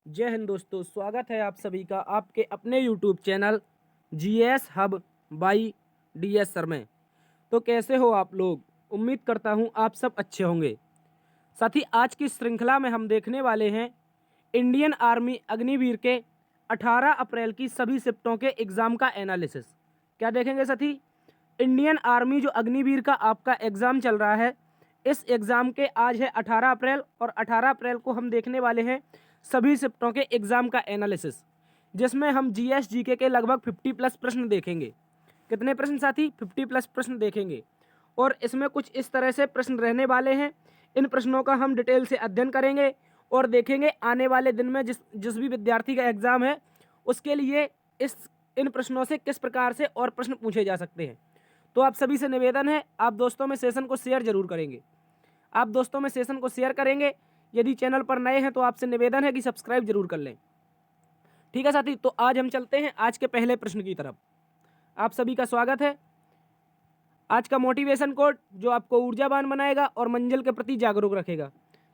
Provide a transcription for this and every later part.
जय हिंद दोस्तों, स्वागत है आप सभी का आपके अपने YouTube channel GS hub by DS sir में। तो कैसे हो आप लोग? उम्मीद करता हूं आप सब अच्छे होंगे। साथ ही आज की श्रृंखला में हम देखने वाले हैं इंडियन आर्मी अग्निवीर के 18 अप्रैल की सभी शिफ्टों के एग्ज़ाम का एनालिसिस। क्या देखेंगे साथी? इंडियन आर्मी जो अग्निवीर का आपका एग्ज़ाम चल रहा है, इस एग्ज़ाम के आज है 18 अप्रैल और 18 अप्रैल को हम देखने वाले हैं सभी शिफ्टों के एग्ज़ाम का एनालिसिस, जिसमें हम जीएस जीके के लगभग 50 प्लस प्रश्न देखेंगे। कितने प्रश्न साथी? 50 प्लस प्रश्न देखेंगे। और इसमें कुछ इस तरह से प्रश्न रहने वाले हैं। इन प्रश्नों का हम डिटेल से अध्ययन करेंगे और देखेंगे आने वाले दिन में जिस जिस भी विद्यार्थी का एग्ज़ाम है उसके लिए इन प्रश्नों से किस प्रकार से और प्रश्न पूछे जा सकते हैं। तो आप सभी से निवेदन है, आप दोस्तों में सेशन को शेयर जरूर करेंगे। आप दोस्तों में सेशन को शेयर करेंगे। यदि चैनल पर नए हैं तो आपसे निवेदन है कि सब्सक्राइब जरूर कर लें। ठीक है साथी, तो आज हम चलते हैं आज के पहले प्रश्न की तरफ। आप सभी का स्वागत है। आज का मोटिवेशन कोट जो आपको ऊर्जावान बनाएगा और मंजिल के प्रति जागरूक रखेगा।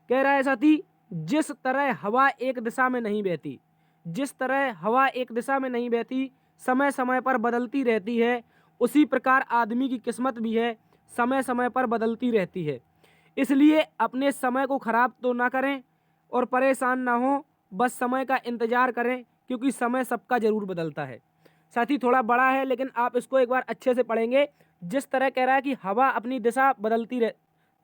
कह रहा है साथी, जिस तरह हवा एक दिशा में नहीं बहती, जिस तरह हवा एक दिशा में नहीं बहती, समय समय पर बदलती रहती है, उसी प्रकार आदमी की किस्मत भी है, समय समय पर बदलती रहती है। इसलिए अपने समय को खराब तो ना करें और परेशान ना हो, बस समय का इंतजार करें, क्योंकि समय सबका जरूर बदलता है। साथी थोड़ा बड़ा है लेकिन आप इसको एक बार अच्छे से पढ़ेंगे। जिस तरह कह रहा है कि हवा अपनी दिशा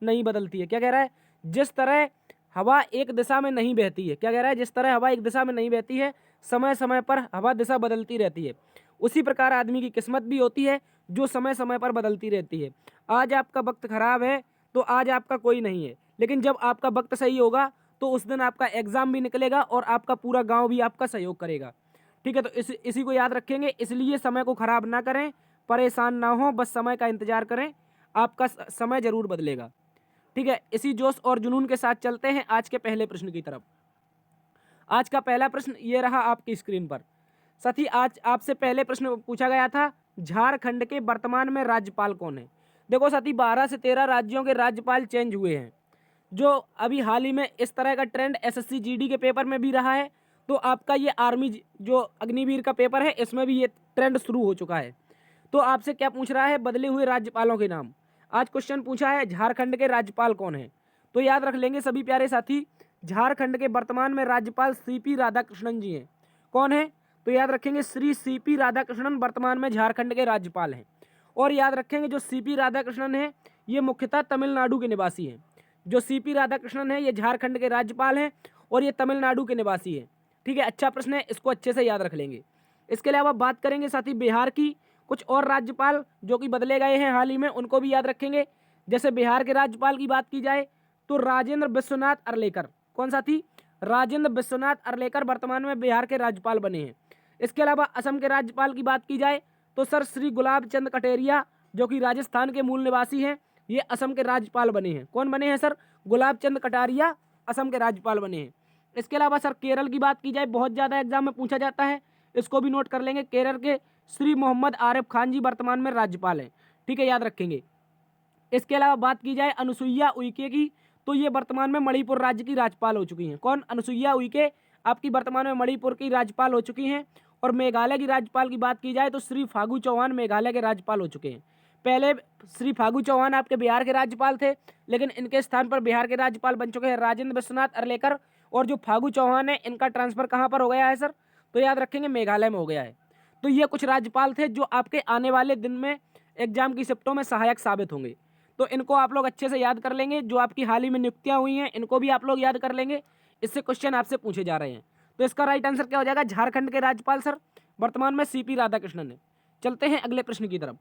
नहीं बदलती है। क्या कह रहा है? जिस तरह हवा एक दिशा में नहीं बहती है। क्या कह रहा है? जिस तरह हवा एक दिशा में नहीं बहती है, समय समय पर हवा दिशा बदलती रहती है, उसी प्रकार आदमी की किस्मत भी होती है जो समय समय पर बदलती रहती है। आज आपका वक्त खराब है तो आज आपका कोई नहीं है, लेकिन जब आपका वक्त सही होगा तो उस दिन आपका एग्जाम भी निकलेगा और आपका पूरा गांव भी आपका सहयोग करेगा। ठीक है, तो इसी को याद रखेंगे। इसलिए समय को खराब ना करें, परेशान ना हो, बस समय का इंतजार करें, आपका समय जरूर बदलेगा। ठीक है, इसी जोश और जुनून के साथ चलते हैं आज के पहले प्रश्न की तरफ। आज का पहला प्रश्न ये रहा आपकी स्क्रीन पर। साथी आज आपसे पहले प्रश्न पूछा गया था, झारखंड के वर्तमान में राज्यपाल कौन है? देखो साथी, 12 से 13 राज्यों के राज्यपाल चेंज हुए हैं। जो अभी हाल ही में इस तरह का ट्रेंड एसएससी जीडी के पेपर में भी रहा है, तो आपका ये आर्मी जो अग्निवीर का पेपर है इसमें भी ये ट्रेंड शुरू हो चुका है। तो आपसे क्या पूछ रहा है? बदले हुए राज्यपालों के नाम। आज क्वेश्चन पूछा है झारखंड के राज्यपाल कौन है। तो याद रख लेंगे सभी प्यारे साथी, झारखंड के वर्तमान में राज्यपाल सीपी राधाकृष्णन जी हैं। कौन है? तो याद रखेंगे श्री सीपी राधाकृष्णन वर्तमान में झारखंड के राज्यपाल हैं। और याद रखेंगे जो सीपी राधाकृष्णन है ये मुख्यतः तमिलनाडु के निवासी हैं। जो सीपी राधाकृष्णन है ये झारखंड के राज्यपाल हैं और ये तमिलनाडु के निवासी हैं। ठीक है, अच्छा प्रश्न है, इसको अच्छे से याद रख लेंगे। इसके अलावा बात करेंगे साथी बिहार की। कुछ और राज्यपाल जो कि बदले गए हैं हाल ही में, उनको भी याद रखेंगे। जैसे बिहार के राज्यपाल की बात की जाए तो राजेंद्र विश्वनाथ अरलेकर। कौन साथी? राजेंद्र विश्वनाथ अरलेकर वर्तमान में बिहार के राज्यपाल बने हैं। इसके अलावा असम के राज्यपाल की बात की जाए तो सर श्री गुलाब चंद कटेरिया, जो कि राजस्थान के मूल निवासी हैं, ये असम के राज्यपाल बने हैं। कौन बने हैं सर? गुलाब चंद कटारिया असम के राज्यपाल बने हैं। इसके अलावा सर केरल की बात की जाए, बहुत ज़्यादा एग्जाम में पूछा जाता है, इसको भी नोट कर लेंगे। केरल के श्री मोहम्मद आरिफ खान जी वर्तमान में राज्यपाल हैं। ठीक है, याद रखेंगे। इसके अलावा बात की जाए अनुसुईया उइके की, तो ये वर्तमान में मणिपुर राज्य की राज्यपाल हो चुकी हैं। कौन? अनुसुईया उइके आपकी वर्तमान में मणिपुर की राज्यपाल हो चुकी हैं। और मेघालय की राज्यपाल की बात की जाए तो श्री फागू चौहान मेघालय के राज्यपाल हो चुके हैं। पहले श्री फागू चौहान आपके बिहार के राज्यपाल थे, लेकिन इनके स्थान पर बिहार के राज्यपाल बन चुके हैं राजेंद्र विश्वनाथ अरलेकर। और जो फागू चौहान है इनका ट्रांसफर कहाँ पर हो गया है सर? तो याद रखेंगे मेघालय में हो गया है। तो ये कुछ राज्यपाल थे जो आपके आने वाले दिन में एग्जाम की शिफ्टों में सहायक साबित होंगे। तो इनको आप लोग अच्छे से याद कर लेंगे। जो आपकी हाल ही में नियुक्तियां हुई हैं इनको भी आप लोग याद कर लेंगे। इससे क्वेश्चन आपसे पूछे जा रहे हैं। तो इसका राइट आंसर क्या हो जाएगा? झारखंड के राज्यपाल सर वर्तमान में सीपी राधाकृष्णन है। चलते हैं अगले प्रश्न की तरफ।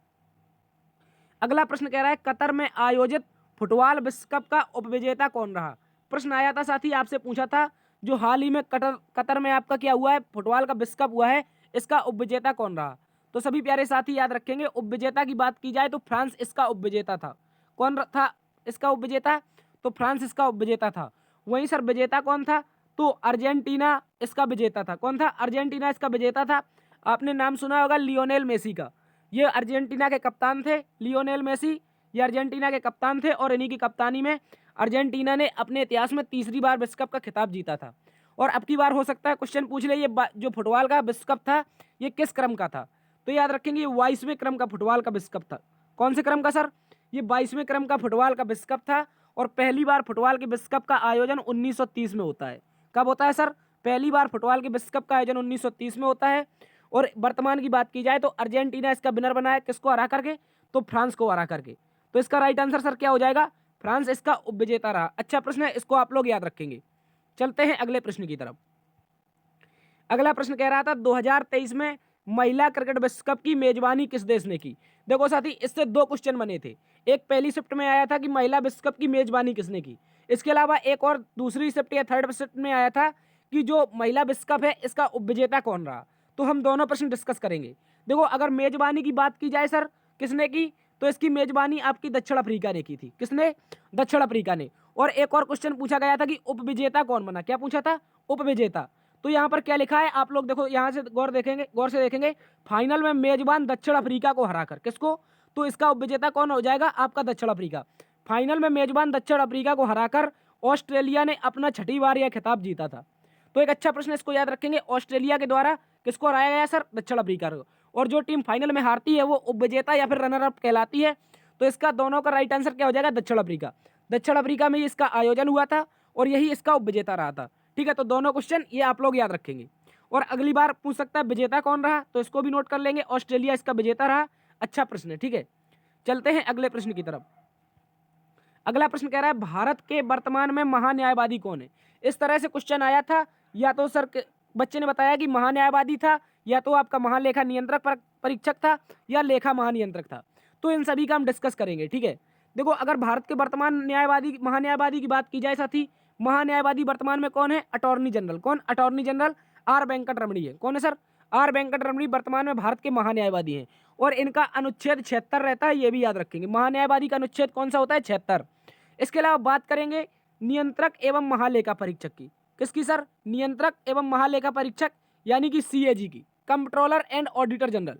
अगला प्रश्न कह रहा है, कतर में आयोजित फुटबॉल विश्व कप का उपविजेता कौन रहा? प्रश्न आया था साथी, आपसे पूछा था जो हाल ही में कतर में आपका क्या हुआ है, फुटबॉल का विश्व कप हुआ है, इसका उपविजेता कौन रहा? तो सभी प्यारे साथी याद रखेंगे, उपविजेता की बात की जाए तो फ्रांस इसका उपविजेता था। कौन था इसका उपविजेता? तो फ्रांस इसका उपविजेता था। वहीं सर विजेता कौन था? तो अर्जेंटीना इसका विजेता था। कौन था? अर्जेंटीना इसका विजेता था। आपने नाम सुना होगा लियोनेल मेसी का। ये अर्जेंटीना के कप्तान थे, लियोनेल मेसी। ये अर्जेंटीना के कप्तान थे और इन्हीं की कप्तानी में अर्जेंटीना ने अपने इतिहास में तीसरी बार विश्व कप का खिताब जीता था। और अब की बार हो सकता है क्वेश्चन पूछ ले ये जो फुटबॉल का विश्व कप था ये किस क्रम का था, तो याद रखेंगे ये 22वें क्रम का फुटबॉल का विश्व कप था। कौन से क्रम का सर? ये 22वें क्रम का फुटबॉल का विश्व कप था और पहली बार फुटबॉल के विश्व कप का आयोजन 1930 में होता है। कब होता है सर? पहली बार फुटबॉल के विश्व कप का आयोजन 1930 में होता है। और वर्तमान की बात की जाए तो अर्जेंटीना इसका विनर बना है, किसको हरा करके? तो फ्रांस को हरा करके। तो इसका राइट आंसर सर क्या हो जाएगा? फ्रांस इसका उपविजेता रहा। अच्छा प्रश्न है, इसको आप लोग याद रखेंगे। चलते हैं अगले प्रश्न की तरफ। अगला प्रश्न कह रहा था 2023 में महिला क्रिकेट विश्व कप की मेजबानी किस देश ने की? देखो साथी, इससे दो क्वेश्चन बने थे। एक पहली शिफ्ट में आया था कि महिला विश्व कप की मेजबानी किसने की। इसके अलावा एक और दूसरी शिफ्ट या थर्ड शिफ्ट में आया था कि जो महिला विश्व कप है इसका उपविजेता कौन रहा। तो हम दोनों प्रश्न डिस्कस करेंगे। देखो, अगर मेजबानी की बात की जाए सर किसने की, तो इसकी मेजबानी आपकी दक्षिण अफ्रीका ने की थी। किसने? दक्षिण अफ्रीका ने। और एक और क्वेश्चन पूछा गया था कि उपविजेता कौन बना। क्या पूछा था? उपविजेता। तो यहाँ पर क्या लिखा है आप लोग देखो, यहाँ से गौर से देखेंगे। फाइनल में मेजबान दक्षिण अफ्रीका को हराकर, किसको? तो इसका उपविजेता कौन हो जाएगा? आपका दक्षिण अफ्रीका। फाइनल में मेजबान दक्षिण अफ्रीका को हराकर ऑस्ट्रेलिया ने अपना छठी बार यह खिताब जीता था। तो एक अच्छा प्रश्न, इसको याद रखेंगे। ऑस्ट्रेलिया के द्वारा किसको हराया गया सर? दक्षिण अफ्रीका को। और जो टीम फाइनल में हारती है वो उपविजेता या फिर रनर अप कहलाती है। तो इसका दोनों का राइट आंसर क्या हो जाएगा? दक्षिण अफ्रीका। दक्षिण अफ्रीका में इसका आयोजन हुआ था और यही इसका उपविजेता रहा था। ठीक है, तो दोनों क्वेश्चन ये आप लोग याद रखेंगे। और अगली बार पूछ सकता है विजेता कौन रहा, तो इसको भी नोट कर लेंगे। ऑस्ट्रेलिया इसका विजेता रहा। अच्छा प्रश्न है। ठीक है, चलते हैं अगले प्रश्न की तरफ। अगला प्रश्न कह रहा है भारत के वर्तमान में महान्यायवादी कौन है। इस तरह से क्वेश्चन आया था, या तो सर बच्चे ने बताया कि महान्यायवादी था, या तो आपका महालेखा नियंत्रक परीक्षक था, या लेखा महानियंत्रक था। तो इन सभी का हम डिस्कस करेंगे। ठीक है, देखो, अगर भारत के वर्तमान महान्यायवादी की बात की जाए साथी, महान्यायवादी वर्तमान में कौन है? Attorney general. कौन? अटॉर्नी जनरल आर वेंकट रमणी है। कौन है सर? आर वेंकट रमणी वर्तमान में भारत के महान्यायवादी हैं। और इनका अनुच्छेद 76 रहता है, ये भी याद रखेंगे। महान्यायवादी का अनुच्छेद कौन सा होता है? 76। इसके अलावा बात करेंगे नियंत्रक एवं महालेखा परीक्षक की। किसकी सर? नियंत्रक एवं महालेखा परीक्षक यानी कि सीएजी की। Controller and auditor general.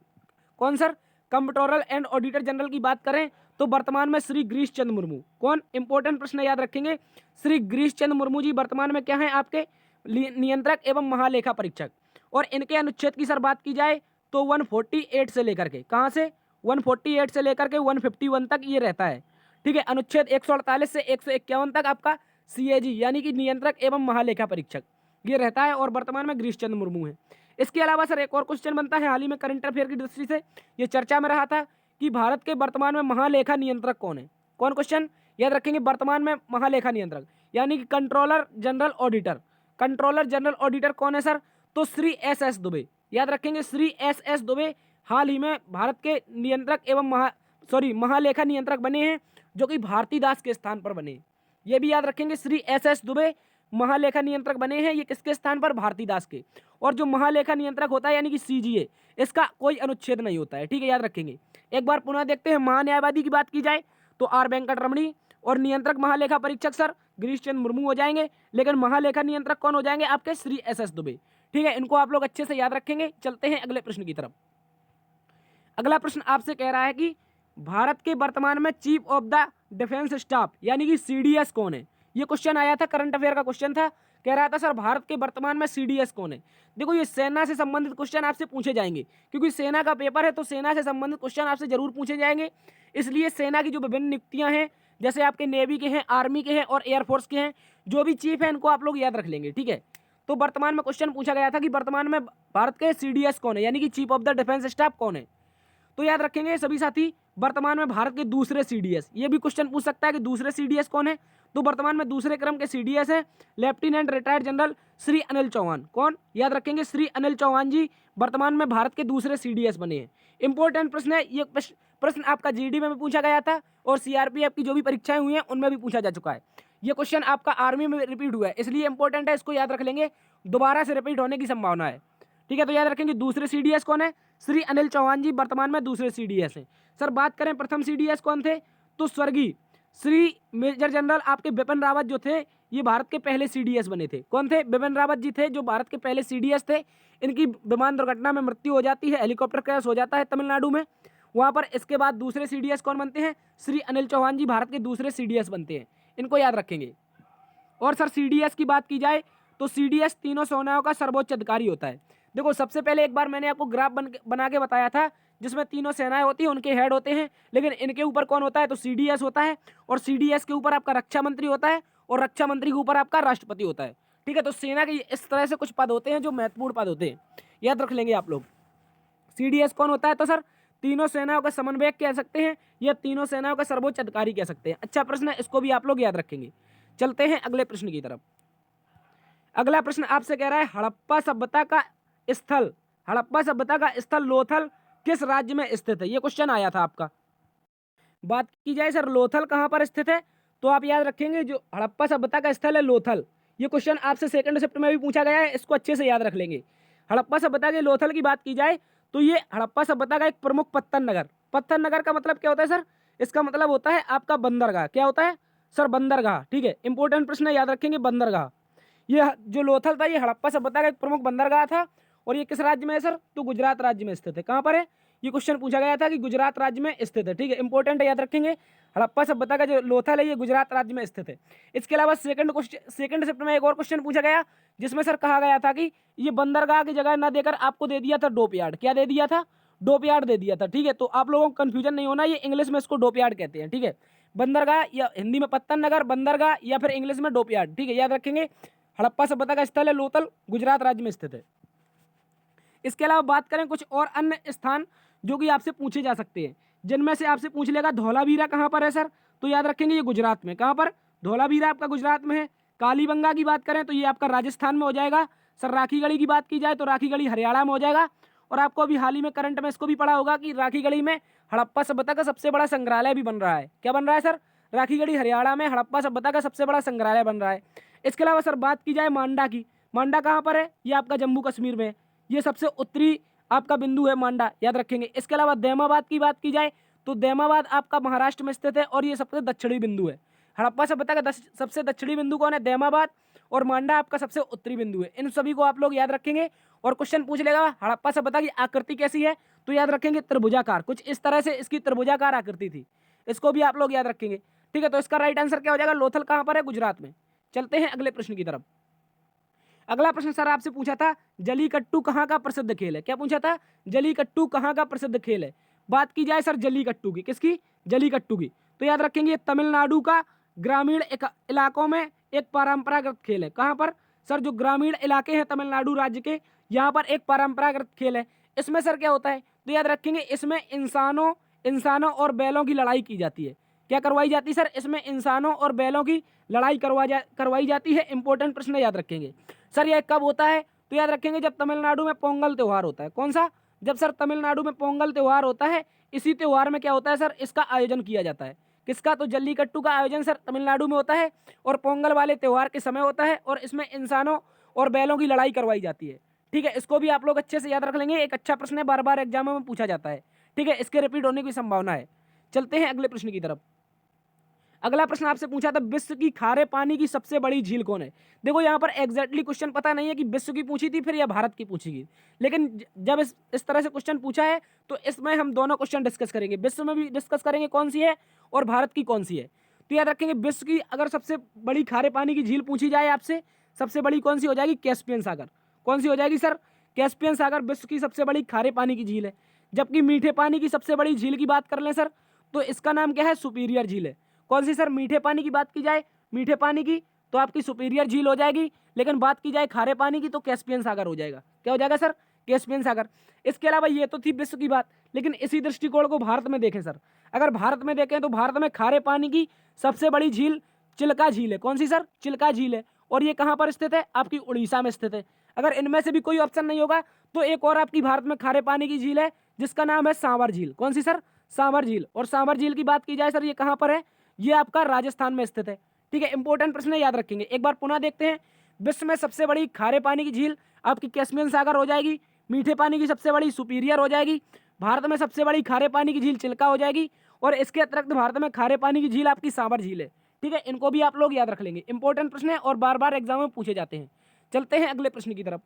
कौन sir? Controller and auditor general की बात करें तो वर्तमान में श्री गिरीश चंद्र मुर्मू। कौन? इंपॉर्टेंट प्रश्न याद रखेंगे। श्री गिरीश चंद्र मुर्मू जी वर्तमान में क्या है? आपके नियंत्रक एवं महालेखा परीक्षक। और इनके अनुच्छेद की सर बात की जाए तो 148 से लेकर के, कहां से? 148 से लेकर के 151 तक ये रहता है। ठीक है, अनुच्छेद 148 से 151 तक आपका सीएजी यानी कि नियंत्रक एवं महालेखा परीक्षक ये रहता है और वर्तमान में गिरीश चंद्र मुर्मू है। इसके अलावा सर एक और क्वेश्चन बनता है, हाल ही में करंट अफेयर की दृष्टि से ये चर्चा में रहा था कि भारत के वर्तमान में महालेखा नियंत्रक कौन है। कौन? क्वेश्चन याद रखेंगे, वर्तमान में महालेखा नियंत्रक यानी कि controller general auditor. Controller general auditor कौन है सर? तो श्री एस दुबे। याद रखेंगे, श्री एस दुबे हाल ही में भारत के नियंत्रक एवं महालेखा नियंत्रक बने हैं, जो कि भारती दास के स्थान पर बने। ये भी याद रखेंगे, श्री एस दुबे महालेखा नियंत्रक बने हैं। ये किसके स्थान पर? भारती दास के। और जो महालेखा नियंत्रक होता है यानी कि सीजीए, इसका कोई अनुच्छेद नहीं होता है। ठीक है, याद रखेंगे। एक बार पुनः देखते हैं, महान्यायवादी की बात की जाए तो आर वेंकट रमणी, और नियंत्रक महालेखा परीक्षक सर गिरीश चंद्र मुर्मू हो जाएंगे, लेकिन महालेखा नियंत्रक कौन हो जाएंगे? आपके श्री एस दुबे। ठीक है, इनको आप लोग अच्छे से याद रखेंगे। चलते हैं अगले प्रश्न की तरफ। अगला प्रश्न आपसे कह रहा है कि भारत के वर्तमान में chief of the defence staff यानी कि सीडीएस कौन है। ये क्वेश्चन आया था, करंट अफेयर का क्वेश्चन था। कह रहा था सर भारत के वर्तमान में सीडीएस कौन है। देखो, ये सेना से संबंधित क्वेश्चन आपसे पूछे जाएंगे, क्योंकि सेना का पेपर है तो सेना से संबंधित क्वेश्चन आपसे जरूर पूछे जाएंगे। इसलिए सेना की जो विभिन्न नियुक्तियां हैं, जैसे आपके नेवी के हैं, आर्मी के हैं और एयरफोर्स के हैं, जो भी चीफ है इनको आप लोग याद रख लेंगे। ठीक है, तो वर्तमान में क्वेश्चन पूछा गया था कि वर्तमान में भारत के सीडीएस कौन है यानी कि chief of the defence staff कौन है। तो याद रखेंगे सभी साथी, वर्तमान में भारत के दूसरे सीडीएस, ये भी क्वेश्चन पूछ सकता है कि दूसरे सीडीएस कौन है। तो वर्तमान में दूसरे क्रम के सीडीएस है lieutenant retired general Shri Anil Chauhan. कौन? याद रखेंगे, श्री अनिल चौहान जी वर्तमान में भारत के दूसरे सीडीएस बने हैं। इंपॉर्टेंट प्रश्न है ये। प्रश्न आपका जीडी में भी पूछा गया था और सीआरपीएफ की जो भी परीक्षाएं हुई हैं उनमें भी पूछा जा चुका है। ये क्वेश्चन आपका आर्मी में रिपीट हुआ है, इसलिए इंपॉर्टेंट है, इसको याद रख लेंगे, दोबारा से रिपीट होने की संभावना है। ठीक है, तो याद रखेंगे दूसरे सीडीएस कौन है? श्री अनिल चौहान जी वर्तमान में दूसरे सीडीएस हैं। सर बात करें प्रथम सीडीएस कौन थे, तो स्वर्गीय श्री मेजर जनरल आपके बिपिन रावत जो थे, ये भारत के पहले सीडीएस बने थे। कौन थे? बिपिन रावत जी थे जो भारत के पहले सीडीएस थे। इनकी विमान दुर्घटना में मृत्यु हो जाती है, हेलीकॉप्टर क्रैश हो जाता है तमिलनाडु में वहां पर। इसके बाद दूसरे सीडीएस कौन बनते हैं? श्री अनिल चौहान जी भारत के दूसरे सीडीएस बनते हैं, इनको याद रखेंगे। और सर सीडीएस की बात की जाए तो सीडीएस तीनों सेनाओं का सर्वोच्च अधिकारी होता है। देखो सबसे पहले एक बार मैंने आपको ग्राफ बना के बताया था, जिसमें तीनों सेनाएं होती हैं, उनके हेड होते हैं, लेकिन इनके ऊपर कौन होता है, तो सीडीएस होता है, और सीडीएस के ऊपर आपका रक्षा मंत्री होता है, और रक्षा मंत्री के ऊपर आपका राष्ट्रपति होता है। ठीक है, तो सेना के इस तरह से कुछ पद होते हैं जो महत्वपूर्ण पद होते हैं, याद रख लेंगे आप लोग। सीडीएस कौन होता है, तो सर तीनों सेनाओं का समन्वयक कह सकते हैं, या तीनों सेनाओं का सर्वोच्च अधिकारी कह सकते हैं। अच्छा प्रश्न है, इसको भी आप लोग याद रखेंगे। चलते हैं अगले प्रश्न की तरफ। अगला प्रश्न आपसे कह रहा है हड़प्पा सभ्यता का स्थल, हड़प्पा सभ्यता का स्थल लोथल किस राज्य में स्थित है, ये क्वेश्चन आया था आपका। बात की जाए सर लोथल कहां पर स्थित है, तो आप याद रखेंगे जो हड़प्पा सभ्यता का स्थल है लोथल। ये क्वेश्चन आपसे सेकंड शिफ्ट में भी पूछा गया है, इसको अच्छे से याद रख लेंगे। हड़प्पा सभ्यता के लोथल की बात की जाए तो ये हड़प्पा सभ्यता का एक प्रमुख पत्तन नगर, पत्तन नगर का मतलब क्या होता है सर, इसका मतलब होता है आपका बंदरगाह। क्या होता है सर, बंदरगाह। ठीक है, इंपॉर्टेंट प्रश्न है, याद रखेंगे बंदरगाह। ये जो लोथल था ये हड़प्पा सभ्यता का एक प्रमुख बंदरगाह था, और ये किस राज्य में है सर, तो गुजरात राज्य में स्थित है। कहाँ पर है, ये क्वेश्चन पूछा गया था कि गुजरात राज्य में स्थित है। ठीक है, इंपॉर्टेंट है, याद रखेंगे। हड़प्पा सभ्यता का जो लोथल है ये गुजरात राज्य में स्थित है। इसके अलावा सेकंड शिफ्ट में एक और क्वेश्चन पूछा गया, जिसमें सर कहा गया था कि ये बंदरगाह की जगह ना देकर आपको दे दिया था डॉकयार्ड। क्या दे दिया था, डॉकयार्ड दे दिया था। ठीक है, तो आप लोगों को कंफ्यूजन नहीं होना, ये इंग्लिश में इसको डॉकयार्ड कहते हैं। ठीक है, बंदरगाह या हिंदी में पत्तन नगर, बंदरगाह, या फिर इंग्लिश में डॉकयार्ड। ठीक है, याद रखेंगे। हड़प्पा सभ्यता का स्थल है लोथल, गुजरात राज्य में स्थित है। इसके अलावा बात करें कुछ और अन्य स्थान जो कि आपसे पूछे जा सकते हैं, जिनमें से आपसे पूछ लेगा धौलावीरा कहाँ पर है सर, तो याद रखेंगे ये गुजरात में। कहाँ पर, धौलावीरा आपका गुजरात में है। कालीबंगा की बात करें तो ये आपका राजस्थान में हो जाएगा। सर राखीगढ़ी की बात की जाए तो राखीगढ़ी हरियाणा में हो जाएगा। और आपको अभी हाल ही में करंट में इसको भी पढ़ा होगा कि राखीगढ़ी में हड़प्पा सभ्यता का सबसे बड़ा संग्रहालय भी बन रहा है। क्या बन रहा है सर, राखीगढ़ी हरियाणा में हड़प्पा सभ्यता का सबसे बड़ा संग्रहालय बन रहा है। इसके अलावा सर बात की जाए मांडा की, मांडा कहाँ पर है, ये आपका जम्मू कश्मीर में है। ये सबसे उत्तरी आपका बिंदु है मांडा, याद रखेंगे। इसके अलावा दैमाबाद की बात की जाए तो दैमाबाद आपका महाराष्ट्र में स्थित है, और ये सबसे दक्षिणी बिंदु है। हड़प्पा सभ्यता का सबसे दक्षिणी बिंदु कौन है, दैमाबाद, और मांडा आपका सबसे उत्तरी बिंदु है। इन सभी को आप लोग याद रखेंगे। और क्वेश्चन पूछ लेगा हड़प्पा सभ्यता की आकृति कैसी है, तो याद रखेंगे त्रिभुजाकार, कुछ इस तरह से इसकी त्रिभुजाकार आकृति थी। इसको भी आप लोग याद रखेंगे। ठीक है, तो इसका राइट आंसर क्या हो जाएगा, लोथल कहाँ पर है, गुजरात में। चलते हैं अगले प्रश्न की तरफ। अगला प्रश्न सर आपसे पूछा था जलीकट्टू कहाँ का प्रसिद्ध खेल है। क्या पूछा था, जलीकट्टू कहाँ का प्रसिद्ध खेल है। बात की जाए सर जलीकट्टू की, किसकी, जलीकट्टू की, तो याद रखेंगे तमिलनाडु का ग्रामीण इलाकों में एक परंपरागत खेल है। कहाँ पर सर, जो ग्रामीण इलाके हैं तमिलनाडु राज्य के, यहाँ पर एक परंपरागत खेल है। इसमें सर क्या होता है, तो याद रखेंगे इसमें इंसानों और बैलों की लड़ाई की जाती है। क्या करवाई जाती है सर, इसमें इंसानों और बैलों की लड़ाई करवाई जाती है। इंपॉर्टेंट प्रश्न याद रखेंगे। सर यह कब होता है, तो याद रखेंगे जब तमिलनाडु में पोंगल त्यौहार होता है। कौन सा, जब सर तमिलनाडु में पोंगल त्यौहार होता है, इसी त्यौहार में क्या होता है सर, इसका आयोजन किया जाता है। किसका, तो जल्लीकट्टू का आयोजन सर तमिलनाडु में होता है, और पोंगल वाले त्यौहार के समय होता है, और इसमें इंसानों और बैलों की लड़ाई करवाई जाती है। ठीक है, इसको भी आप लोग अच्छे से याद रख लेंगे, एक अच्छा प्रश्न है, बार बार एग्जामों में पूछा जाता है। ठीक है, इसके रिपीट होने की संभावना है। चलते हैं अगले प्रश्न की तरफ। अगला प्रश्न आपसे पूछा था विश्व की खारे पानी की सबसे बड़ी झील कौन है। देखो यहाँ पर एग्जैक्टली क्वेश्चन पता नहीं है कि विश्व की पूछी थी फिर या भारत की पूछी गई, लेकिन जब इस तरह से क्वेश्चन पूछा है तो इसमें हम दोनों क्वेश्चन डिस्कस करेंगे, विश्व में भी डिस्कस करेंगे कौन सी है और भारत की कौन सी है। तो याद रखेंगे विश्व की अगर सबसे बड़ी खारे पानी की झील पूछी जाए आपसे, सबसे बड़ी कौन सी हो जाएगी, कैस्पियन सागर। कौन सी हो जाएगी सर, कैस्पियन सागर विश्व की सबसे बड़ी खारे पानी की झील है। जबकि मीठे पानी की सबसे बड़ी झील की बात कर लें सर, तो इसका नाम क्या है, सुपीरियर झील है। कौन सी सर, मीठे पानी की बात की जाए, मीठे पानी की तो आपकी सुपीरियर झील हो जाएगी, लेकिन बात की जाए खारे पानी की तो कैस्पियन सागर हो जाएगा। क्या हो जाएगा सर, कैस्पियन सागर। इसके अलावा ये तो थी विश्व की बात, लेकिन इसी दृष्टिकोण को भारत में देखें सर, अगर भारत में देखें तो भारत में खारे पानी की सबसे बड़ी झील चिल्का झील है। कौन सी सर, चिल्का झील है, और ये कहाँ पर स्थित है, आपकी उड़ीसा में स्थित है। अगर इनमें से भी कोई ऑप्शन नहीं होगा तो एक और आपकी भारत में खारे पानी की झील है जिसका नाम है सांवर झील। कौन सी सर, सांवर झील। और सांवर झील की बात की जाए सर, ये कहाँ पर है, ये आपका राजस्थान में स्थित है। ठीक है, इंपॉर्टेंट प्रश्न याद रखेंगे। एक बार पुनः देखते हैं, विश्व में सबसे बड़ी खारे पानी की झील आपकी कैस्पियन सागर हो जाएगी, मीठे पानी की सबसे बड़ी सुपीरियर हो जाएगी, भारत में सबसे बड़ी खारे पानी की झील चिल्का हो जाएगी, और इसके अतिरिक्त भारत में खारे पानी की झील आपकी सांवर झील है। ठीक है, इनको भी आप लोग याद रख लेंगे, इंपॉर्टेंट प्रश्न है और बार बार एग्जाम में पूछे जाते हैं। चलते हैं अगले प्रश्न की तरफ।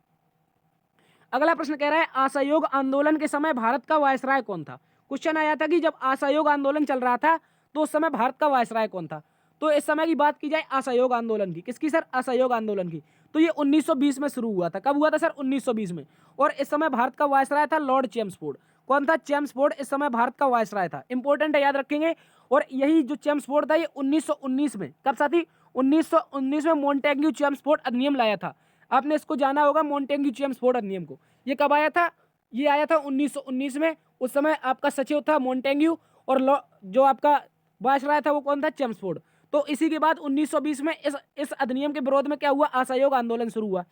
अगला प्रश्न कह रहा है असहयोग आंदोलन के समय भारत का वायसराय कौन था। क्वेश्चन आया था कि जब असहयोग आंदोलन चल रहा था तो उस समय भारत का वायसराय कौन था। तो इस समय की बात की जाए असहयोग आंदोलन की, किसकी सर, असहयोग आंदोलन की, तो ये 1920 में शुरू हुआ था। कब हुआ था सर? 1920 में। और इस समय भारत का वायसराय था लॉर्ड चेम्सफोर्ड। कौन था? चेम्सफोर्ड इस समय भारत का वायसराय था। इंपॉर्टेंट है, याद रखेंगे। और यही जो चेम्सफोर्ड था ये 1919 में, कब साथी? 1919 में मॉन्टेग्यू चेम्सफोर्ड अधिनियम लाया था। आपने इसको जाना होगा, मॉन्टेग्यू चेम्सफोर्ड अधिनियम को। ये कब आया था? ये आया था 1919 में। उस समय आपका सचिव था मॉन्टेग्यू और जो आपका वायसराय था वो कौन था? चेम्सफोर्ड। तो इसी के बाद 1920 में इस अधिनियम के विरोध में क्या हुआ? असहयोग आंदोलन शुरू हुआ।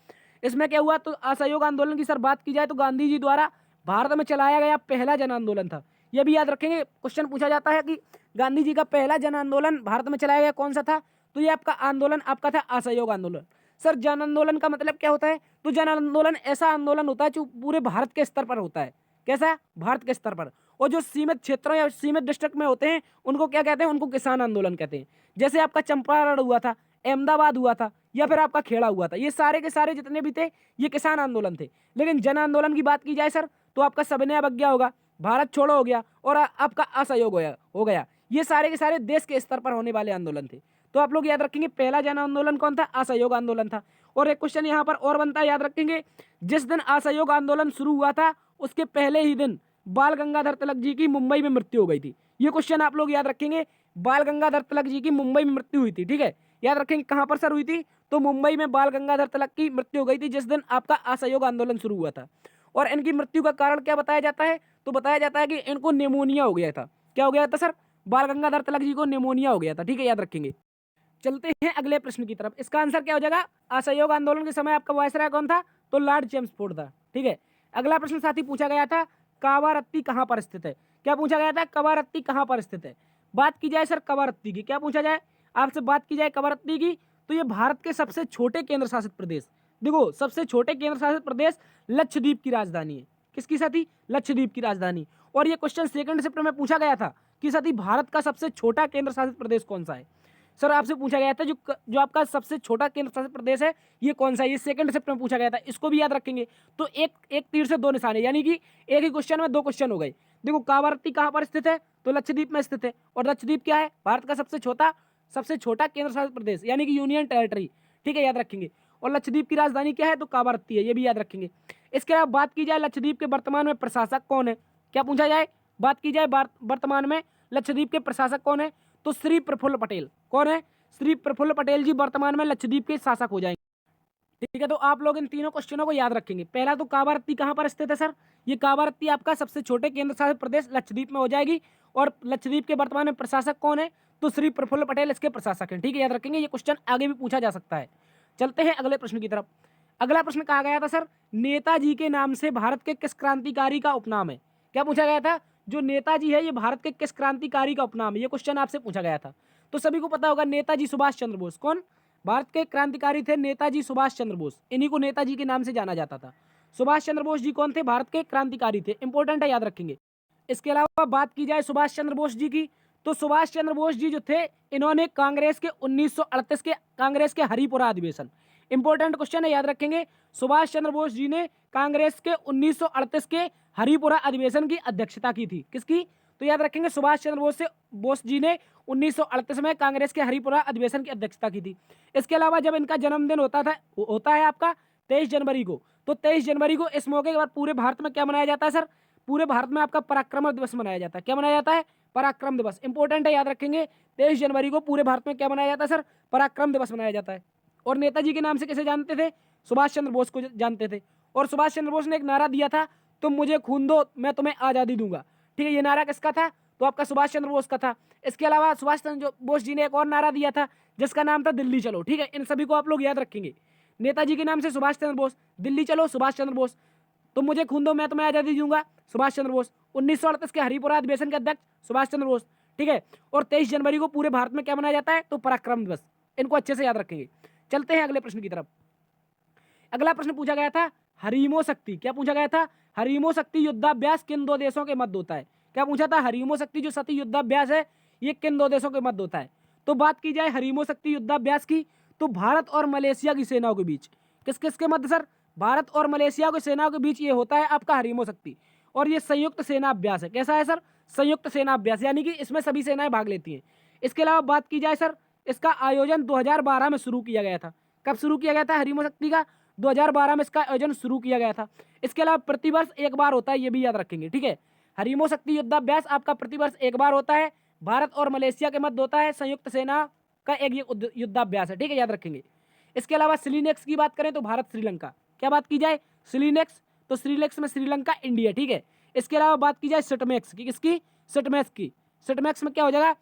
इसमें क्या हुआ? तो असहयोग आंदोलन की सर बात की जाए तो गांधी जी द्वारा भारत में चलाया गया पहला जन आंदोलन था। यह भी याद रखेंगे, क्वेश्चन पूछा जाता है कि गांधी जी का पहला जन आंदोलन भारत में चलाया गया कौन सा था? तो ये आपका आंदोलन आपका था असहयोग आंदोलन। सर जन आंदोलन का मतलब क्या होता है? तो जन आंदोलन ऐसा आंदोलन होता है जो पूरे भारत के स्तर पर होता है। कैसा? भारत के स्तर पर। और जो सीमित क्षेत्रों या सीमित डिस्ट्रिक्ट में होते हैं उनको क्या कहते हैं? उनको किसान आंदोलन कहते हैं। जैसे आपका चंपारण हुआ था, अहमदाबाद हुआ था, या फिर आपका खेड़ा हुआ था। ये सारे के सारे जितने भी थे ये किसान आंदोलन थे। लेकिन जन आंदोलन की बात की जाए सर तो आपका सविनय अवज्ञा होगा, भारत छोड़ो हो गया, और आपका असहयोग हो गया। ये सारे के सारे देश के स्तर पर होने वाले आंदोलन थे। तो आप लोग याद रखेंगे पहला जन आंदोलन कौन था? असहयोग आंदोलन था। और एक क्वेश्चन यहाँ पर और बनता है, याद रखेंगे, जिस दिन असहयोग आंदोलन शुरू हुआ था उसके पहले ही दिन बाल गंगाधर तिलक जी की मुंबई में मृत्यु हो गई थी। ये क्वेश्चन आप लोग याद रखेंगे, बाल गंगाधर तिलक जी की मुंबई में मृत्यु हुई थी। ठीक है, याद रखेंगे कहां पर सर हुई थी? तो मुंबई में बाल गंगाधर तिलक की मृत्यु हो गई थी जिस दिन आपका असहयोग आंदोलन शुरू हुआ था। और इनकी मृत्यु का कारण क्या बताया जाता है? तो बताया जाता है कि इनको निमोनिया हो गया था। क्या हो गया था सर? बाल गंगाधर तिलक जी को निमोनिया हो गया था। ठीक है, याद रखेंगे। चलते हैं अगले प्रश्न की तरफ। इसका आंसर क्या हो जाएगा? असहयोग आंदोलन के समय आपका वायसराय कौन था? तो लॉर्ड चेम्सफोर्ड था। ठीक है, अगला प्रश्न साथी पूछा गया था, कावारत्ती कहां पर स्थित है? क्या पूछा गया था? कावारत्ती कहां पर स्थित है? बात की जाए सर कावारत्ती की, क्या पूछा जाए आपसे? बात की जाए कावारत्ती की तो ये भारत के सबसे छोटे केंद्र शासित प्रदेश, देखो सबसे छोटे केंद्र शासित प्रदेश लक्षद्वीप की राजधानी है। किसकी साथी? लक्षद्वीप की राजधानी। और ये क्वेश्चन सेकंड शिफ्ट में पूछा गया था कि साथी भारत का सबसे छोटा केंद्र शासित प्रदेश कौन सा है? सर आपसे पूछा गया था जो आपका सबसे छोटा केंद्र शासित प्रदेश है ये कौन सा है? ये सेकंड शिफ्ट में पूछा गया था। इसको भी याद रखेंगे। तो एक तीर से दो निशाने, यानी कि एक ही क्वेश्चन में दो क्वेश्चन हो गए। देखो कावारत्ती कहां पर स्थित है? तो लक्षद्वीप में स्थित है। और लक्षद्वीप क्या है? भारत का सबसे छोटा केंद्र शासित प्रदेश, यानी कि यूनियन टेरिटरी। ठीक है, याद रखेंगे। और लक्षद्वीप की राजधानी क्या है? तो कावारत्ती है। ये भी याद रखेंगे। इसके अलावा बात की जाए लक्षद्वीप के वर्तमान में प्रशासक कौन है? क्या पूछा जाए? बात की जाए वर्तमान में लक्षद्वीप के प्रशासक कौन है? तो श्री प्रफुल्ल पटेल। कौन है? श्री प्रफुल्ल पटेल जी वर्तमान में लक्षद्वीप के शासक हो जाएंगे। ठीक है, तो आप लोग इन तीनों क्वेश्चनों को याद रखेंगे। पहला तो कावारत्ती कहां पर स्थित है सर? ये कावारत्ती आपका सबसे छोटे केंद्र शासित प्रदेश लक्षद्वीप में हो जाएगी। और लक्षद्वीप के वर्तमान में प्रशासक कौन है? तो श्री प्रफुल्ल पटेल इसके प्रशासक हैं। ठीक है, याद रखेंगे। ये क्वेश्चन आगे भी पूछा जा सकता है। चलते हैं अगले प्रश्न की तरफ। अगला प्रश्न कहा गया था सर, नेताजी के नाम से भारत के किस क्रांतिकारी का उपनाम है? क्या पूछा गया था? जो नेताजी है ये भारत के किस क्रांतिकारी का उपनाम है? ये क्वेश्चन आपसे पूछा गया था। तो सभी को पता होगा नेताजी सुभाष चंद्र बोस। कौन? भारत के क्रांतिकारी थे नेताजी सुभाष चंद्र बोस। इन्हीं को नेताजी के नाम से जाना जाता था। सुभाष चंद्र बोस जी कौन थे? भारत के क्रांतिकारी थे। इंपॉर्टेंट है, याद रखेंगे। इसके अलावा बात की जाए सुभाष चंद्र बोस जी की तो सुभाष चंद्र बोस जी जो थे इन्होंने कांग्रेस के 1938 के कांग्रेस के हरिपुरा अधिवेशन, इंपॉर्टेंट क्वेश्चन है, याद रखेंगे। सुभाष चंद्र बोस जी ने कांग्रेस के 1938 के हरिपुरा अधिवेशन की अध्यक्षता की थी। किसकी? तो याद रखेंगे सुभाष चंद्र बोस जी ने 1938 में कांग्रेस के हरिपुरा अधिवेशन की अध्यक्षता की थी। इसके अलावा जब इनका जन्मदिन होता है आपका 23 जनवरी को, तो 23 जनवरी को इस मौके पर पूरे भारत में क्या मनाया जाता है सर? पूरे भारत में आपका पराक्रम दिवस मनाया जाता है। क्या मनाया जाता है? पराक्रम दिवस। इंपॉर्टेंट है, याद रखेंगे। 23 जनवरी को पूरे भारत में क्या मनाया जाता है सर? पराक्रम दिवस मनाया जाता है। और नेताजी के नाम से किसे जानते थे? सुभाष चंद्र बोस को जानते थे। और सुभाष चंद्र बोस ने एक नारा दिया था, तुम मुझे खून दो मैं तुम्हें आजादी दूंगा। ठीक है, ये नारा किसका था? तो आपका सुभाष चंद्र बोस का था। इसके अलावा सुभाष चंद्र बोस जी ने एक और नारा दिया था जिसका नाम था दिल्ली चलो। ठीक है, इन सभी को आप लोग याद रखेंगे। नेताजी के नाम से सुभाष चंद्र बोस, दिल्ली चलो सुभाष चंद्र बोस, तुम मुझे खून दो मैं तुम्हें आजादी दूंगा सुभाष चंद्र बोस, 1938 के हरिपुरा अधिवेशन के अध्यक्ष सुभाष चंद्र बोस। ठीक है, और 23 जनवरी को पूरे भारत में क्या मनाया जाता है? तो पराक्रम दिवस। इनको अच्छे से याद रखेंगे। चलते हैं अगले प्रश्न की तरफ। अगला प्रश्न पूछा गया था हरीमो शक्ति। क्या पूछा गया था? हरीमो शक्ति युद्धाभ्यास किन दो देशों के मध्य होता है? क्या पूछा था? हरीमो शक्ति जो सती युद्धाभ्यास है ये किन दो देशों के मध्य होता है? तो बात की जाए हरीमो शक्ति युद्धाभ्यास की तो भारत और मलेशिया की सेनाओं के बीच। किस किस के मध्य सर? भारत और मलेशिया की सेनाओं के बीच ये होता है आपका हरीमो शक्ति। और ये संयुक्त सेना अभ्यास है। कैसा है सर? संयुक्त सेना अभ्यास, यानी कि इसमें सभी सेनाएं भाग लेती हैं। इसके अलावा बात की जाए सर, इसका आयोजन 2012 में शुरू किया गया था। कब शुरू किया गया था हरिमो शक्ति का? 2012 में इसका आयोजन शुरू किया गया था। इसके अलावा प्रतिवर्ष एक बार होता है, ये भी याद रखेंगे, ठीक है। हरिमो शक्ति युद्धाभ्यास आपका प्रतिवर्ष एक बार होता है, भारत और मलेशिया के मध्य होता है, संयुक्त सेना का एक ये युद्धाभ्यास है, ठीक है, याद रखेंगे। इसके अलावा सिलीनेक्स की बात करें तो भारत श्रीलंका, क्या बात की जाए? सिलीनेक्स, तो श्रीलेक्स में श्रीलंका इंडिया, ठीक है। इसके अलावा बात की जाए सिटमैक्स की, किसकी? सिटमैक्स की। सिटमैक्स में क्या हो जाएगा?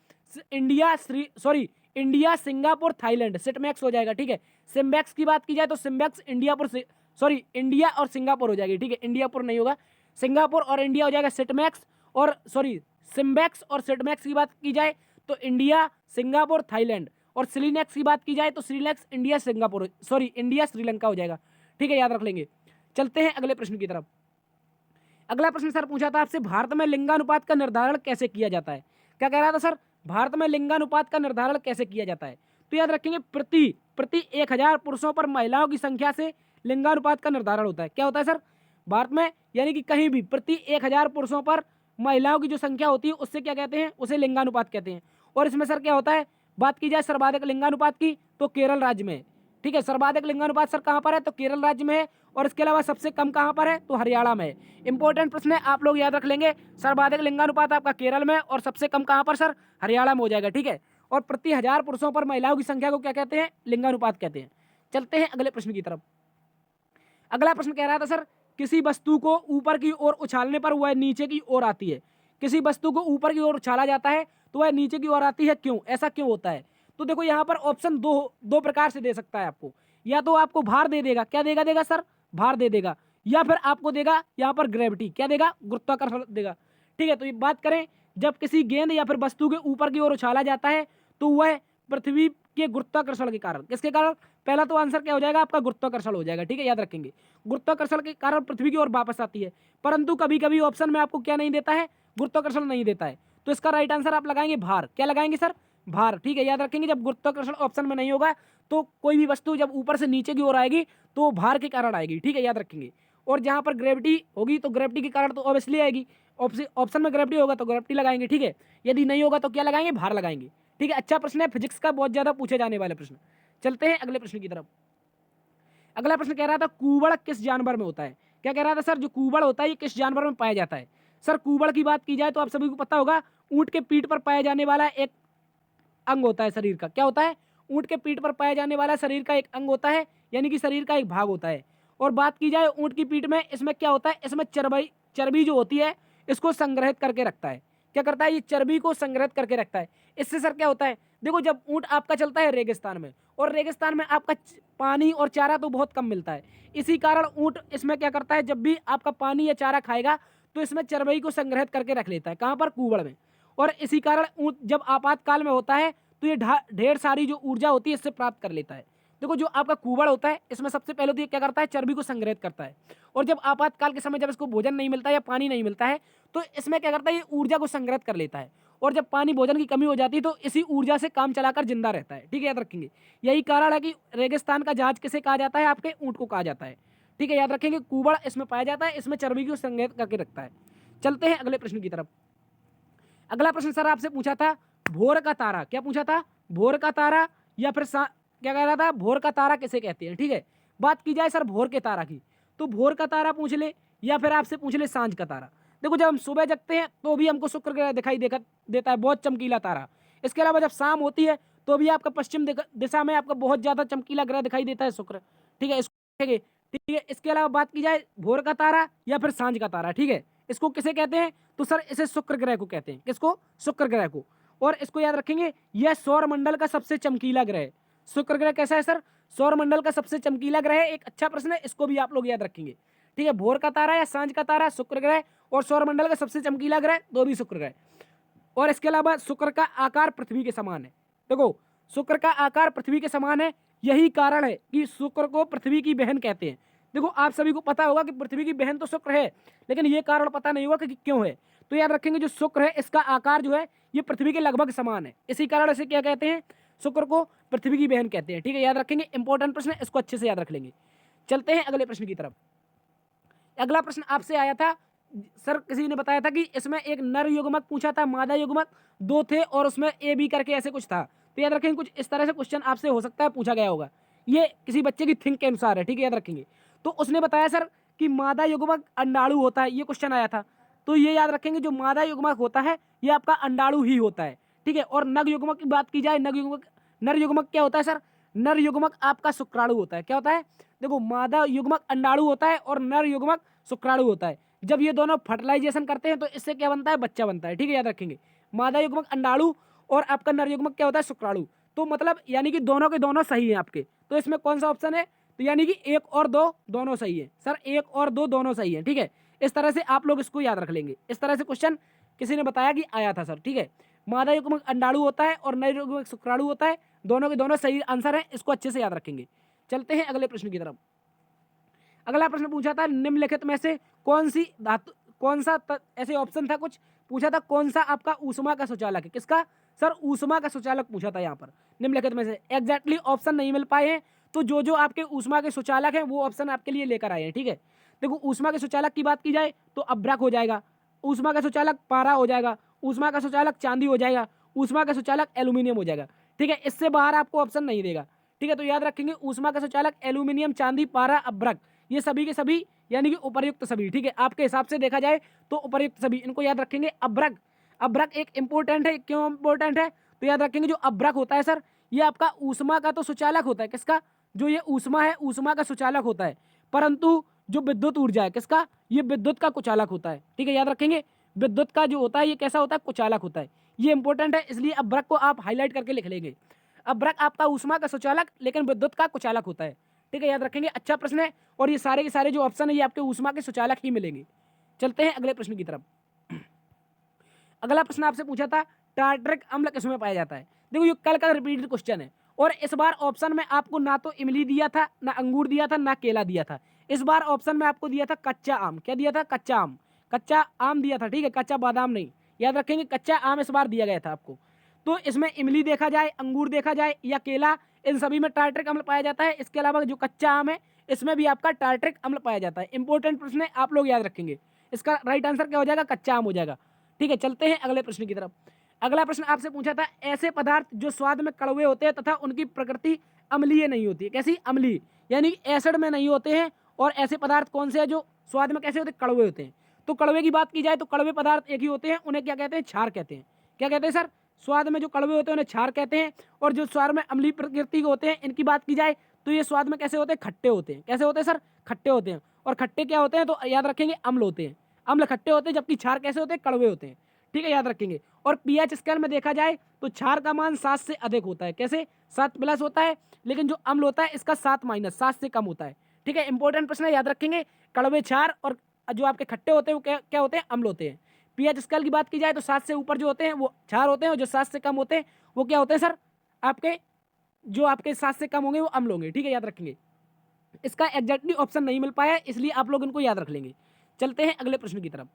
इंडिया सिंगापुर थाईलैंड, सिटमैक्स हो जाएगा, ठीक है। सिम्बैक्स की बात की जाए तो सिम्बैक्स इंडिया और सिंगापुर हो जाएगी, ठीक है, इंडियापुर नहीं होगा, सिंगापुर और इंडिया हो जाएगा सिटमैक्स। और सिम्बैक्स और सिटमैक्स की बात की जाए तो इंडिया सिंगापुर थाईलैंड, और सिलीनेक्स की बात की जाए तो श्रीलेक्स इंडिया श्रीलंका हो जाएगा, ठीक है, याद रख लेंगे। चलते हैं अगले प्रश्न की तरफ। अगला प्रश्न सर पूछा था आपसे, भारत में लिंगानुपात का निर्धारण कैसे किया जाता है? क्या कह रहा था सर? भारत में लिंगानुपात का निर्धारण कैसे किया जाता है? तो याद रखेंगे प्रति 1000 पुरुषों पर महिलाओं की संख्या से लिंगानुपात का निर्धारण होता है। क्या होता है सर? भारत में यानी कि कहीं भी प्रति 1000 पुरुषों पर महिलाओं की जो संख्या होती है उससे क्या कहते हैं? उसे लिंगानुपात कहते हैं। और इसमें सर क्या होता है? बात की जाए सर्वाधिक लिंगानुपात की तो केरल राज्य में, ठीक है, सर्वाधिक लिंगानुपात सर कहाँ पर है? तो केरल राज्य में है। और इसके अलावा सबसे कम कहाँ पर है? तो हरियाणा में है। इंपॉर्टेंट प्रश्न है, आप लोग याद रख लेंगे, सर्वाधिक लिंगानुपात आपका केरल में और सबसे कम कहाँ पर सर? हरियाणा में हो जाएगा, ठीक है। और प्रति 1000 पुरुषों पर महिलाओं की संख्या को क्या कहते हैं? लिंगानुपात कहते हैं। चलते हैं अगले प्रश्न की तरफ। अगला प्रश्न कह रहा था सर, किसी वस्तु को ऊपर की ओर उछालने पर वह नीचे की ओर आती है। किसी वस्तु को ऊपर की ओर उछाला जाता है तो वह नीचे की ओर आती है, क्यों? ऐसा क्यों होता है? तो देखो यहाँ पर ऑप्शन दो प्रकार से दे सकता है आपको। या तो आपको भार दे देगा, क्या देगा सर? भार दे देगा। या फिर आपको देगा यहाँ पर ग्रेविटी, क्या देगा? गुरुत्वाकर्षण देगा, ठीक है। तो ये बात करें, जब किसी गेंद या फिर वस्तु के ऊपर की ओर उछाला जाता है तो वह पृथ्वी के गुरुत्वाकर्षण के कारण, किसके कारण? पहला तो आंसर क्या हो जाएगा आपका? गुरुत्वाकर्षण हो जाएगा, ठीक है, याद रखेंगे। गुरुत्वाकर्षण के कारण पृथ्वी की ओर वापस आती है। परंतु कभी कभी ऑप्शन में आपको क्या नहीं देता है? गुरुत्वाकर्षण नहीं देता है। तो इसका राइट आंसर आप लगाएंगे भार। क्या लगाएंगे सर? भार, ठीक है, याद रखेंगे। जब गुरुत्वाकर्षण ऑप्शन में नहीं होगा तो कोई भी वस्तु जब ऊपर से नीचे की ओर आएगी तो भार के कारण आएगी, ठीक है, याद रखेंगे। और जहां पर ग्रेविटी होगी तो ग्रेविटी के कारण तो ऑब्वियसली आएगी। ऑप्शन में ग्रेविटी होगा तो ग्रेविटी लगाएंगे, ठीक है। यदि नहीं होगा तो क्या लगाएंगे? भार लगाएंगे, ठीक है। अच्छा प्रश्न है, फिजिक्स का बहुत ज्यादा पूछे जाने वाला प्रश्न। चलते हैं अगले प्रश्न की तरफ। अगला प्रश्न कह रहा था, कूबड़ किस जानवर में होता है? क्या कह रहा था सर? जो कूबड़ होता है ये किस जानवर में पाया जाता है? सर कूबड़ की बात की जाए तो आप सभी को पता होगा, ऊंट के पीठ पर पाया जाने वाला एक अंग होता है शरीर का। क्या होता है? ऊंट के पीठ पर पाया जाने वाला शरीर का एक अंग होता है, यानी कि शरीर का एक भाग होता है। और बात की जाए ऊंट की पीठ में, इसमें क्या होता है? इसमें चर्बी जो होती है इसको संग्रहित करके रखता है। क्या करता है? ये चर्बी को संग्रहित करके रखता है। इससे सर क्या होता है? देखो, जब ऊंट आपका चलता है रेगिस्तान में, और रेगिस्तान में आपका पानी और चारा तो बहुत कम मिलता है, इसी कारण ऊंट इसमें क्या करता है? जब भी आपका पानी या चारा खाएगा तो इसमें चर्बी को संग्रहित करके रख लेता है। कहाँ पर? कूबड़ में। और इसी कारण ऊंट जब आपातकाल में होता है तो ये ढेर सारी जो ऊर्जा होती है इससे प्राप्त कर लेता है। देखो, जो आपका कूबड़ होता है इसमें सबसे पहले तो ये क्या करता है? चर्बी को संग्रहित करता है। और जब आपातकाल के समय जब इसको भोजन नहीं मिलता है या पानी नहीं मिलता है तो इसमें क्या करता है? ये ऊर्जा को संग्रहित कर लेता है। और जब पानी भोजन की कमी हो जाती है तो इसी ऊर्जा से काम चलाकर जिंदा रहता है, ठीक है, याद रखेंगे। यही कारण है कि रेगिस्तान का जहाज किसे कहा जाता है? आपके ऊंट को कहा जाता है, ठीक है, याद रखेंगे। कूबड़ इसमें पाया जाता है, इसमें चर्बी को संग्रहित करके रखता है। चलते हैं अगले प्रश्न की तरफ। अगला प्रश्न सर आपसे पूछा था, भोर का तारा। क्या पूछा था? भोर का तारा या फिर क्या कह रहा था? भोर का तारा किसे कहते हैं, ठीक है। बात की जाए सर भोर के तारा की तो भोर का तारा पूछ ले या फिर आपसे पूछ ले सांझ का तारा। देखो, जब हम सुबह जगते हैं तो भी हमको शुक्र ग्रह दिखाई देता है, बहुत चमकीला तारा। इसके अलावा जब शाम होती है तो भी आपका पश्चिम दिशा में आपका बहुत ज्यादा चमकीला ग्रह दिखाई देता है, शुक्र, ठीक है, इसको, ठीक है। इसके अलावा बात की जाए भोर का तारा या फिर सांझ का तारा, ठीक है, इसको किसे कहते हैं? तो सर इसे शुक्र ग्रह को कहते हैं। किसको? शुक्र ग्रह को। और इसको याद रखेंगे, यह सौर मंडल का सबसे चमकीला ग्रह है। शुक्र ग्रह कैसा है सर? सौर मंडल का सबसे चमकीला ग्रह है। एक अच्छा प्रश्न है, इसको भी आप लोग याद रखेंगे, ठीक है। भोर का तारा या सांझ का तारा शुक्र ग्रह, और सौर मंडल का सबसे चमकीला ग्रह दो भी शुक्र ग्रह। और इसके अलावा शुक्र का आकार पृथ्वी के समान है। देखो, शुक्र का आकार पृथ्वी के समान है, यही कारण है कि शुक्र को पृथ्वी की बहन कहते हैं। देखो, आप सभी को पता होगा कि पृथ्वी की बहन तो शुक्र है, लेकिन ये कारण पता नहीं होगा कि क्यों है। तो याद रखेंगे, जो शुक्र है इसका आकार जो है ये पृथ्वी के लगभग समान है, इसी कारण इसे क्या कहते हैं? शुक्र को पृथ्वी की बहन कहते हैं, ठीक है, याद रखेंगे। इंपॉर्टेंट प्रश्न है, इसको अच्छे से याद रख लेंगे। चलते हैं अगले प्रश्न की तरफ। अगला प्रश्न आपसे आया था सर, किसी ने बताया था कि इसमें एक नर युग्मक पूछा था, मादा युग्मक दो थे और उसमें ए बी करके ऐसे कुछ था। तो याद रखेंगे, कुछ इस तरह से क्वेश्चन आपसे हो सकता है पूछा गया होगा। ये किसी बच्चे की थिंक के अनुसार है, ठीक है, याद रखेंगे। तो उसने बताया सर कि मादा युग्मक अंडाणु होता है, ये क्वेश्चन आया था। तो ये याद रखेंगे, जो मादा युग्मक होता है ये आपका अंडाणु ही होता है, ठीक है। और नर युग्मक की बात की जाए, नर युग्मक क्या होता है सर? नर युग्मक आपका शुक्राणु होता है। क्या होता है? देखो, मादा युग्मक अंडाणु होता है और नर युग्मक शुक्राणु होता है। जब ये दोनों फर्टिलाइजेशन करते हैं तो इससे क्या बनता है? बच्चा बनता है, ठीक है, याद रखेंगे। मादा युग्मक अंडाणु और आपका नर युग्मक क्या होता है? शुक्राणु। तो मतलब यानी कि दोनों के दोनों सही है आपके। तो इसमें कौन सा ऑप्शन है? तो यानी कि 1 और 2 दोनों सही है सर, 1 और 2 दोनों सही है, ठीक है। इस तरह से आप लोग इसको याद रख लेंगे। इस तरह से क्वेश्चन किसी ने बताया कि आया था सर, ठीक है। मादा युग्मक अंडाणु होता है और नर युग्मक शुक्राणु होता है, दोनों के दोनों सही आंसर है, इसको अच्छे से याद रखेंगे। चलते हैं अगले प्रश्न की तरफ। अगला प्रश्न पूछा था निम्नलिखित में से कौन सी धातु, ऐसे ऑप्शन था कुछ, पूछा था कौन सा आपका ऊष्मा का सुचालक है? किसका सर? ऊष्मा का सुचालक पूछा था यहाँ पर। निम्नलिखित में से एग्जैक्टली ऑप्शन नहीं मिल पाए हैं, तो जो जो आपके ऊष्मा के सुचालक हैं वो ऑप्शन आपके लिए लेकर आए हैं, ठीक है। देखो, ऊष्मा के सुचालक की बात की जाए तो अभ्रक हो जाएगा, ऊष्मा का सुचालक पारा हो जाएगा, ऊष्मा का सुचालक चांदी हो जाएगा, ऊष्मा का सुचालक एल्यूमिनियम हो जाएगा, ठीक है। इससे बाहर आपको ऑप्शन नहीं देगा, ठीक है। तो याद रखेंगे, ऊष्मा का सुचालक एल्यूमिनियम, चांदी, पारा, अभ्रक, ये सभी के सभी यानी कि उपर्युक्त सभी, ठीक है। आपके हिसाब से देखा जाए तो उपर्युक्त सभी, इनको याद रखेंगे। अभ्रक, अभ्रक एक इंपॉर्टेंट है, क्यों इंपॉर्टेंट है? तो याद रखेंगे, जो अभ्रक होता है सर, ये आपका ऊष्मा का तो सुचालक होता है। किसका? जो ये ऊष्मा है, ऊष्मा का सुचालक होता है, परंतु जो विद्युत ऊर्जा है, किसका? ये विद्युत का कुचालक होता है, ठीक है, याद रखेंगे। विद्युत का जो होता है ये कैसा होता है? कुचालक होता है। ये इंपॉर्टेंट है, इसलिए अभ्रक को आप हाईलाइट करके लिख लेंगे। अभ्रक आपका ऊष्मा का सुचालक लेकिन विद्युत का कुचालक होता है, ठीक है, याद रखेंगे। अच्छा प्रश्न है, और ये सारे के सारे जो ऑप्शन है ये आपके ऊष्मा के सुचालक ही मिलेंगे। चलते हैं अगले प्रश्न की तरफ। अगला प्रश्न आपसे पूछा था टार्टरिक अम्ल किसमें पाया जाता है? देखो, ये कल का रिपीटेड क्वेश्चन है, और इस बार ऑप्शन में आपको ना तो इमली दिया था, ना अंगूर दिया था, ना केला दिया था। इस बार ऑप्शन में आपको दिया था कच्चा आम। क्या दिया था? कच्चा आम, कच्चा आम दिया था, ठीक है, कच्चा बादाम नहीं। याद रखेंगे, कच्चा आम इस बार दिया गया था आपको। तो इसमें इमली देखा जाए, अंगूर देखा जाए या केला, इन सभी में टार्टरिक अम्ल पाया जाता है। इसके अलावा जो कच्चा आम है इसमें भी आपका टार्टरिक अम्ल पाया जाता है। इंपॉर्टेंट प्रश्न है, आप लोग याद रखेंगे। इसका राइट आंसर क्या हो जाएगा? कच्चा आम हो जाएगा, ठीक है। चलते हैं अगले प्रश्न की तरफ। अगला प्रश्न आपसे पूछा था ऐसे पदार्थ जो स्वाद में कड़वे होते हैं तथा उनकी प्रकृति अम्लीय नहीं होती है। कैसी? अम्लीय, यानी एसिड में नहीं होते हैं। और ऐसे पदार्थ कौन से हैं जो स्वाद में कैसे होते हैं? कड़वे होते हैं। तो कड़वे की बात की जाए तो कड़वे पदार्थ एक ही होते हैं, उन्हें क्या कहते हैं? क्षार कहते हैं। क्या कहते हैं सर? स्वाद में जो कड़वे होते हैं उन्हें क्षार कहते हैं। और जो स्वाद में अम्लीय प्रकृति के होते हैं, इनकी बात की जाए तो ये स्वाद में कैसे होते हैं? खट्टे होते हैं। कैसे होते हैं सर? खट्टे होते हैं। और खट्टे क्या होते हैं? तो याद रखेंगे, अम्ल होते हैं। अम्ल खट्टे होते हैं, जबकि क्षार कैसे होते हैं? कड़वे होते हैं, ठीक है, याद रखेंगे। और पीएच स्केल में देखा जाए तो क्षार का मान 7 से अधिक होता है। कैसे? 7 प्लस होता है, लेकिन जो अम्ल होता है इसका 7 माइनस, 7 से कम होता है, ठीक है। इंपॉर्टेंट प्रश्न है, याद रखेंगे। कड़वे क्षार और जो आपके खट्टे होते हैं वो क्या होते हैं? अम्ल होते हैं। पीएच स्केल की बात की जाए तो 7 से ऊपर जो होते हैं वो क्षार होते हैं, और जो 7 से कम होते हैं वो क्या होते हैं सर? आपके जो आपके 7 से कम होंगे वो अम्ल होंगे, ठीक है, याद रखेंगे। इसका एग्जैक्टली ऑप्शन नहीं मिल पाया, इसलिए आप लोग इनको याद रख लेंगे। चलते हैं अगले प्रश्न की तरफ।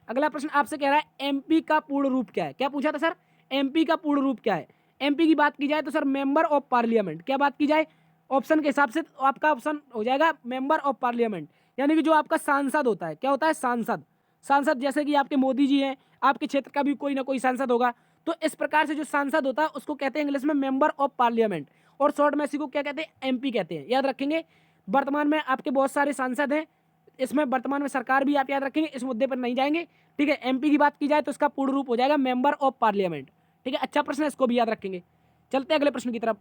अगला प्रश्न आपसे कह रहा है एमपी का पूर्ण रूप क्या है? क्या पूछा था सर? एमपी का पूर्ण रूप क्या है? एमपी की बात की जाए तो सर मेंबर ऑफ पार्लियामेंट। क्या बात की जाए? ऑप्शन के हिसाब से तो आपका ऑप्शन हो जाएगा मेंबर ऑफ पार्लियामेंट, यानी कि जो आपका सांसद होता है। क्या होता है? सांसद। सांसद जैसे कि आपके मोदी जी हैं, आपके क्षेत्र का भी कोई ना कोई सांसद होगा। तो इस प्रकार से जो सांसद होता है उसको कहते हैं इंग्लिश में मेंबर ऑफ पार्लियामेंट, और शॉर्ट में इसी को क्या कहते हैं? एमपी कहते हैं, याद रखेंगे। वर्तमान में आपके बहुत सारे सांसद हैं, इसमें वर्तमान में सरकार भी आप याद रखेंगे, इस मुद्दे पर नहीं जाएंगे, ठीक है। एमपी की बात की जाए तो इसका पूर्ण रूप हो जाएगा मेंबर ऑफ पार्लियामेंट, ठीक है। अच्छा प्रश्न है, इसको भी याद रखेंगे। चलते हैं अगले प्रश्न की तरफ।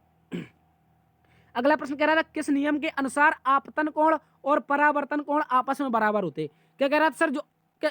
अगला प्रश्न कह रहा था किस नियम के अनुसार आपतन कोण और परावर्तन कोण आपस में बराबर होते? क्या कह रहा था सर? जो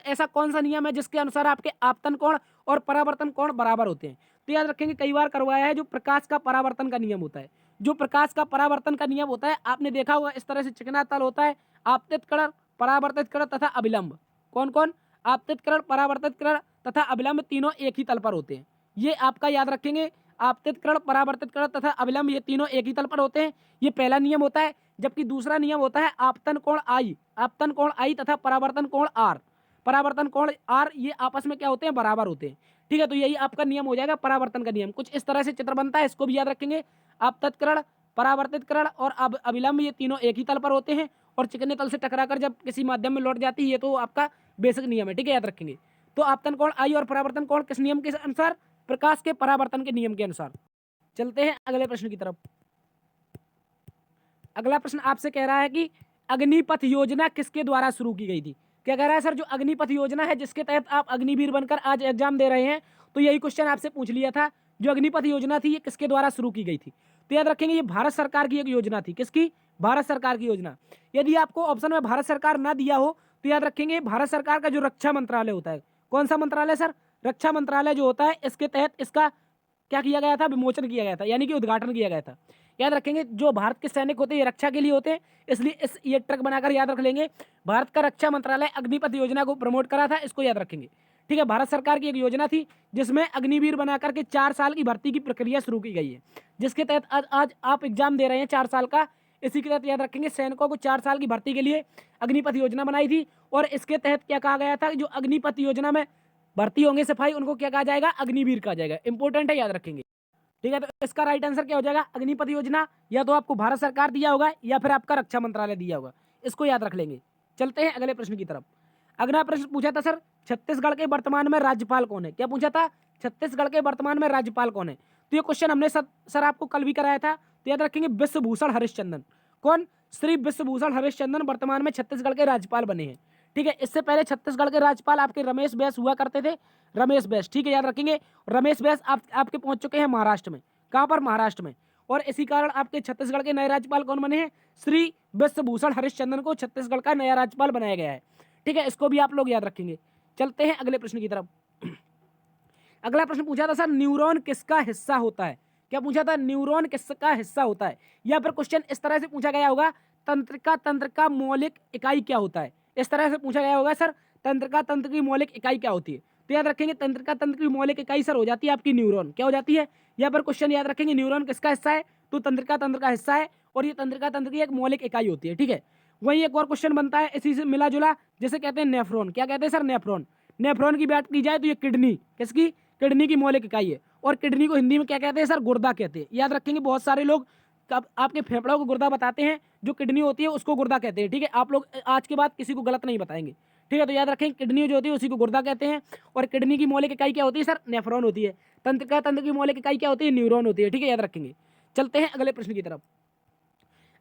ऐसा कौन सा नियम है जिसके अनुसार आपके आपतन कोण और परावर्तन कोण बराबर होते हैं? तो याद रखेंगे, कई बार करवाया है, जो प्रकाश का परावर्तन का नियम होता है। जो प्रकाश का परावर्तन का नियम होता है, आपने देखा होगा, इस तरह से चिकना तल होता है, आपतित कण, परावर्तित कण तथा अभिलंब। कौन कौन? आपतित कण, परावर्तित कण तथा अभिलंब, तीनों एक ही तल पर होते हैं। ये आपका याद रखेंगे, आपतित कण, परावर्तित कण तथा अभिलंब, ये तीनों एक ही तल पर होते हैं। ये पहला नियम होता है। जबकि दूसरा नियम होता है आपतन कोण आई, आपतन कोण आई तथा परावर्तन कोण आर, परावर्तन कोण आर, ये आपस में क्या होते हैं? बराबर होते हैं, ठीक है। तो यही आपका नियम हो जाएगा, परावर्तन का नियम। कुछ इस तरह से चित्र बनता है, इसको भी याद रखेंगे। आपतित कण, परावर्तित कण और अभिलंब, ये तीनों एक ही तल पर होते हैं, और चिकने तल से टकराकर जब किसी माध्यम में लौट जाती है, ये तो आपका बेसिक नियम है, ठीक है, याद रखेंगे। तो आपतन कोण आई और परावर्तन कोण किस नियम के अनुसार? प्रकाश के परावर्तन के नियम के अनुसार। चलते हैं अगले प्रश्न की तरफ। अगला प्रश्न आपसे कह रहा है कि अग्निपथ योजना किसके द्वारा शुरू की गई थी। क्या कह रहा है सर, जो अग्निपथ योजना है जिसके तहत आप अग्निवीर बनकर आज एग्जाम दे रहे हैं, तो यही क्वेश्चन आपसे पूछ लिया था। जो अग्निपथ योजना थी ये किसके द्वारा शुरू की गई थी, तो याद रखेंगे ये भारत सरकार की एक योजना थी। किसकी? भारत सरकार की योजना। यदि आपको ऑप्शन में भारत सरकार ना दिया हो तो याद रखेंगे भारत सरकार का जो रक्षा मंत्रालय होता है, कौन सा मंत्रालय सर? रक्षा मंत्रालय जो होता है, इसके तहत इसका क्या किया गया था? विमोचन किया गया था, यानी कि उद्घाटन किया गया था। याद रखेंगे जो भारत के सैनिक होते हैं ये रक्षा के लिए होते हैं, इसलिए ये ट्रक बनाकर याद रख लेंगे। भारत का रक्षा मंत्रालय अग्निपथ योजना को प्रमोट करा था, इसको याद रखेंगे। ठीक है, भारत सरकार की एक योजना थी जिसमें अग्निवीर बनाकर के 4 साल की भर्ती की प्रक्रिया शुरू की गई है, जिसके तहत आज आप एग्जाम दे रहे हैं 4 साल का। इसी के तहत याद रखेंगे सैनिकों को 4 साल की भर्ती के लिए अग्निपथ योजना बनाई थी। और इसके तहत क्या कहा गया था, जो अग्निपथ योजना में भर्ती होंगे सिपाही, उनको क्या कहा जाएगा? अग्निवीर कहा जाएगा। इंपॉर्टेंट है, याद रखेंगे। ठीक है, तो इसका राइट आंसर क्या हो जाएगा? अग्निपथ योजना या तो आपको भारत सरकार दिया होगा या फिर आपका रक्षा मंत्रालय दिया होगा, इसको याद रख लेंगे। चलते हैं अगले प्रश्न की तरफ। अगला प्रश्न पूछा था सर, छत्तीसगढ़ के वर्तमान में राज्यपाल कौन है? क्या पूछा था? छत्तीसगढ़ के वर्तमान में राज्यपाल कौन है? तो ये क्वेश्चन हमने सर आपको कल भी कराया था, तो याद रखेंगे विश्वभूषण हरिश्चंद्र। कौन? श्री विश्वभूषण हरिश्चंद्र वर्तमान में छत्तीसगढ़ के राज्यपाल बने हैं। ठीक है, इससे पहले छत्तीसगढ़ के राज्यपाल आपके रमेश बैस हुआ करते थे, रमेश बैस। ठीक है, याद रखेंगे रमेश बैस आपके पहुंच चुके हैं महाराष्ट्र में। कहां पर? महाराष्ट्र में। और इसी कारण आपके छत्तीसगढ़ के नए राज्यपाल कौन बने हैं? श्री विश्वभूषण हरिश्चंद्र को छत्तीसगढ़ का नया राज्यपाल बनाया गया है। ठीक है, इसको भी आप लोग याद रखेंगे। चलते हैं अगले प्रश्न की तरफ। अगला प्रश्न पूछा था सर, न्यूरॉन किसका हिस्सा होता है? क्या पूछा था? न्यूरॉन किसका हिस्सा होता है? या फिर क्वेश्चन इस तरह से पूछा गया होगा, तंत्रिका तंत्र का मौलिक इकाई क्या होता है? इस तरह से पूछा गया होगा सर, तंत्रिका तंत्र की मौलिक इकाई क्या होती है? तो याद रखेंगे तंत्रिका तंत्र की मौलिक इकाई सर हो जाती है आपकी न्यूरॉन। क्या हो जाती है? या पर क्वेश्चन याद रखेंगे न्यूरॉन किसका हिस्सा है, तो तंत्रिका तंत्र का हिस्सा है, और ये तंत्रिका तंत्र की एक मौलिक इकाई होती है। ठीक है, वही एक और क्वेश्चन बनता है इसी से मिला जुला, जिसे कहते हैं नेफ्रॉन। क्या कहते हैं सर? नेफ्रॉन। नेफ्रॉन की बात की जाए तो ये किडनी, किसकी? किडनी की मौलिक इकाई है। और किडनी को हिंदी में क्या कहते हैं सर? गुर्दा कहते हैं। याद रखेंगे बहुत सारे लोग आपके फेफड़ों को गुर्दा बताते हैं, जो किडनी होती है उसको गुर्दा कहते हैं। ठीक है, आप लोग आज के बाद किसी को गलत नहीं बताएंगे। ठीक है, तो याद रखें किडनी जो होती है उसी को गुर्दा कहते हैं। और किडनी की मौलिक इकाई क्या होती है सर? नेफ्रॉन होती है। तंत्रिका तंत्र की मौलिक इकाई क्या होती है? न्यूरॉन होती है। ठीक है, याद रखेंगे। चलते हैं अगले प्रश्न की तरफ।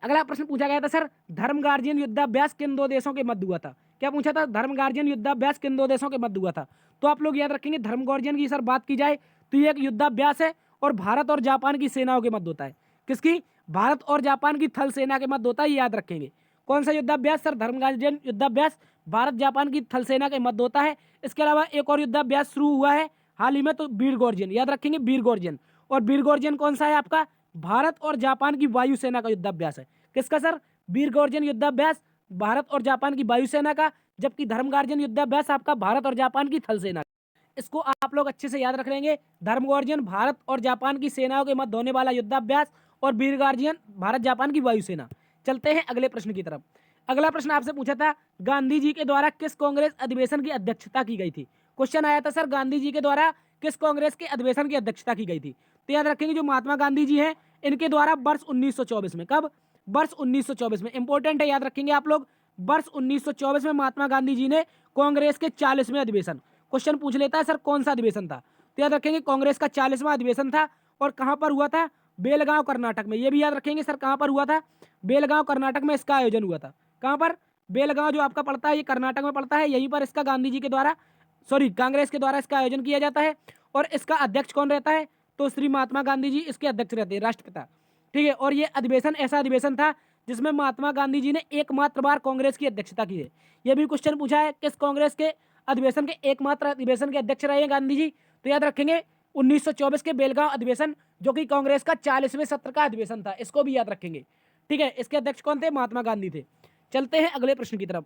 अगला प्रश्न पूछा गया था सर, धर्म गार्जियन युद्धाभ्यास किन 2 देशों के मध्य हुआ था? क्या पूछा था? धर्म गार्जियन युद्धाभ्यास किन 2 देशों के मध्य हुआ था? तो आप लोग याद रखेंगे धर्म गार्जियन की सर बात की जाए तो ये एक युद्धाभ्यास है, और भारत और जापान की सेनाओं के मध्य होता है। किसकी? भारत और जापान की थल सेना के मध्य होता है, ये याद रखेंगे। कौन सा युद्धाभ्यास सर? धर्म गार्जियन युद्धाभ्यास भारत जापान की थल सेना के मध्य होता है। इसके अलावा एक और युद्धाभ्यास शुरू हुआ है हाल ही में, तो वीर गॉर्जियन। याद रखेंगे वीर गॉर्जियन। और वीर गॉर्जियन कौन सा है आपका? भारत और जापान की वायुसेना का युद्धाभ्यास है। किसका सर? वीर गॉर्जियन युद्धाभ्यास भारत और जापान की वायुसेना का, जबकि धर्म गार्जियन युद्धाभ्यास आपका भारत और जापान की थल सेना। इसको आप लोग अच्छे से याद रख लेंगे। धर्म गार्जियन भारत और जापान की सेनाओं के मध्य होने वाला युद्धाभ्यास, और वीर गार्जियन भारत जापान की वायुसेना। चलते हैं अगले प्रश्न की तरफ। अगला प्रश्न आपसे पूछा था, गांधी जी के द्वारा किस कांग्रेस अधिवेशन की अध्यक्षता की गई थी? क्वेश्चन आया था सर, गांधी जी के द्वारा किस कांग्रेस के अधिवेशन की अध्यक्षता की गई थी? तो याद रखेंगे जो महात्मा गांधी जी हैं इनके द्वारा वर्ष 1924 में। कब? वर्ष 1924 में। इंपॉर्टेंट है, याद रखेंगे आप लोग। वर्ष 1924 में महात्मा गांधी जी ने कांग्रेस के 40वें अधिवेशन, क्वेश्चन पूछ लेता है सर कौन सा अधिवेशन था, तो याद रखेंगे कांग्रेस का 40वां अधिवेशन था। और कहां पर हुआ था? बेलगांव कर्नाटक में। ये भी याद रखेंगे सर कहां पर हुआ था? बेलगांव कर्नाटक में इसका आयोजन हुआ था। कहां पर? बेलगांव जो आपका पड़ता है ये कर्नाटक में पड़ता है, यहीं पर इसका गांधी जी के द्वारा कांग्रेस के द्वारा इसका आयोजन किया जाता है। और इसका अध्यक्ष कौन रहता है? तो श्री महात्मा गांधी जी इसके अध्यक्ष रहते हैं, राष्ट्रपिता। ठीक है, और ये अधिवेशन ऐसा अधिवेशन था जिसमें महात्मा गांधी जी ने एकमात्र बार कांग्रेस की अध्यक्षता की है। यह भी क्वेश्चन पूछा है, किस कांग्रेस के अधिवेशन के एकमात्र अधिवेशन के अध्यक्ष रहे हैं गांधी जी? तो याद रखेंगे 1924 के बेलगांव अधिवेशन, जो कि कांग्रेस का 40वें सत्र का अधिवेशन था, इसको भी याद रखेंगे। ठीक है, इसके अध्यक्ष कौन थे? महात्मा गांधी थे। चलते हैं अगले प्रश्न की तरफ।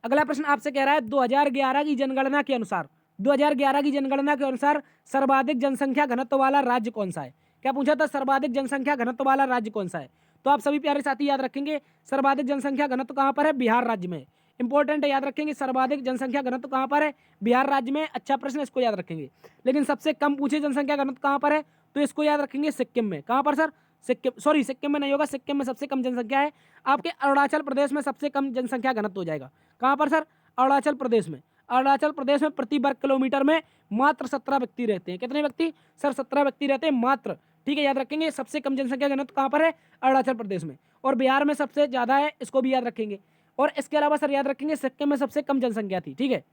अगला प्रश्न आपसे कह रहा है 2011 की जनगणना के अनुसार, 2011 की जनगणना के अनुसार सर्वाधिक जनसंख्या घनत्व वाला राज्य कौन सा है? क्या पूछा था? सर्वाधिक जनसंख्या घनत्व वाला राज्य कौन सा है? तो आप सभी प्यारे साथी याद रखेंगे सर्वाधिक जनसंख्या घनत्व कहां पर है? बिहार राज्य में। इंपॉर्टेंट है, याद रखेंगे सर्वाधिक जनसंख्या घनत्व कहां पर है? बिहार राज्य में। अच्छा प्रश्न, इसको याद रखेंगे। लेकिन सबसे कम पूछे जनसंख्या घनत्व कहां पर है? तो इसको याद रखेंगे सिक्किम में। कहां पर सर? सिक्किम में नहीं होगा, सिक्किम में सबसे कम जनसंख्या है। आपके अरुणाचल प्रदेश में सबसे कम जनसंख्या घनत्व हो जाएगा। कहां पर सर? अरुणाचल प्रदेश में। अरुणाचल प्रदेश में प्रति वर्ग किलोमीटर में मात्र 17 व्यक्ति रहते हैं। कितने व्यक्ति सर? 17 व्यक्ति रहते हैं मात्र ठीक है, याद रखेंगे। सबसे कम जनसंख्या घनत्व कहाँ पर है? अरुणाचल प्रदेश में। और बिहार में सबसे ज़्यादा है, इसको भी याद रखेंगे। और इसके अलावा सर याद रखेंगे सिक्किम में सबसे कम जनसंख्या थी। ठीक है,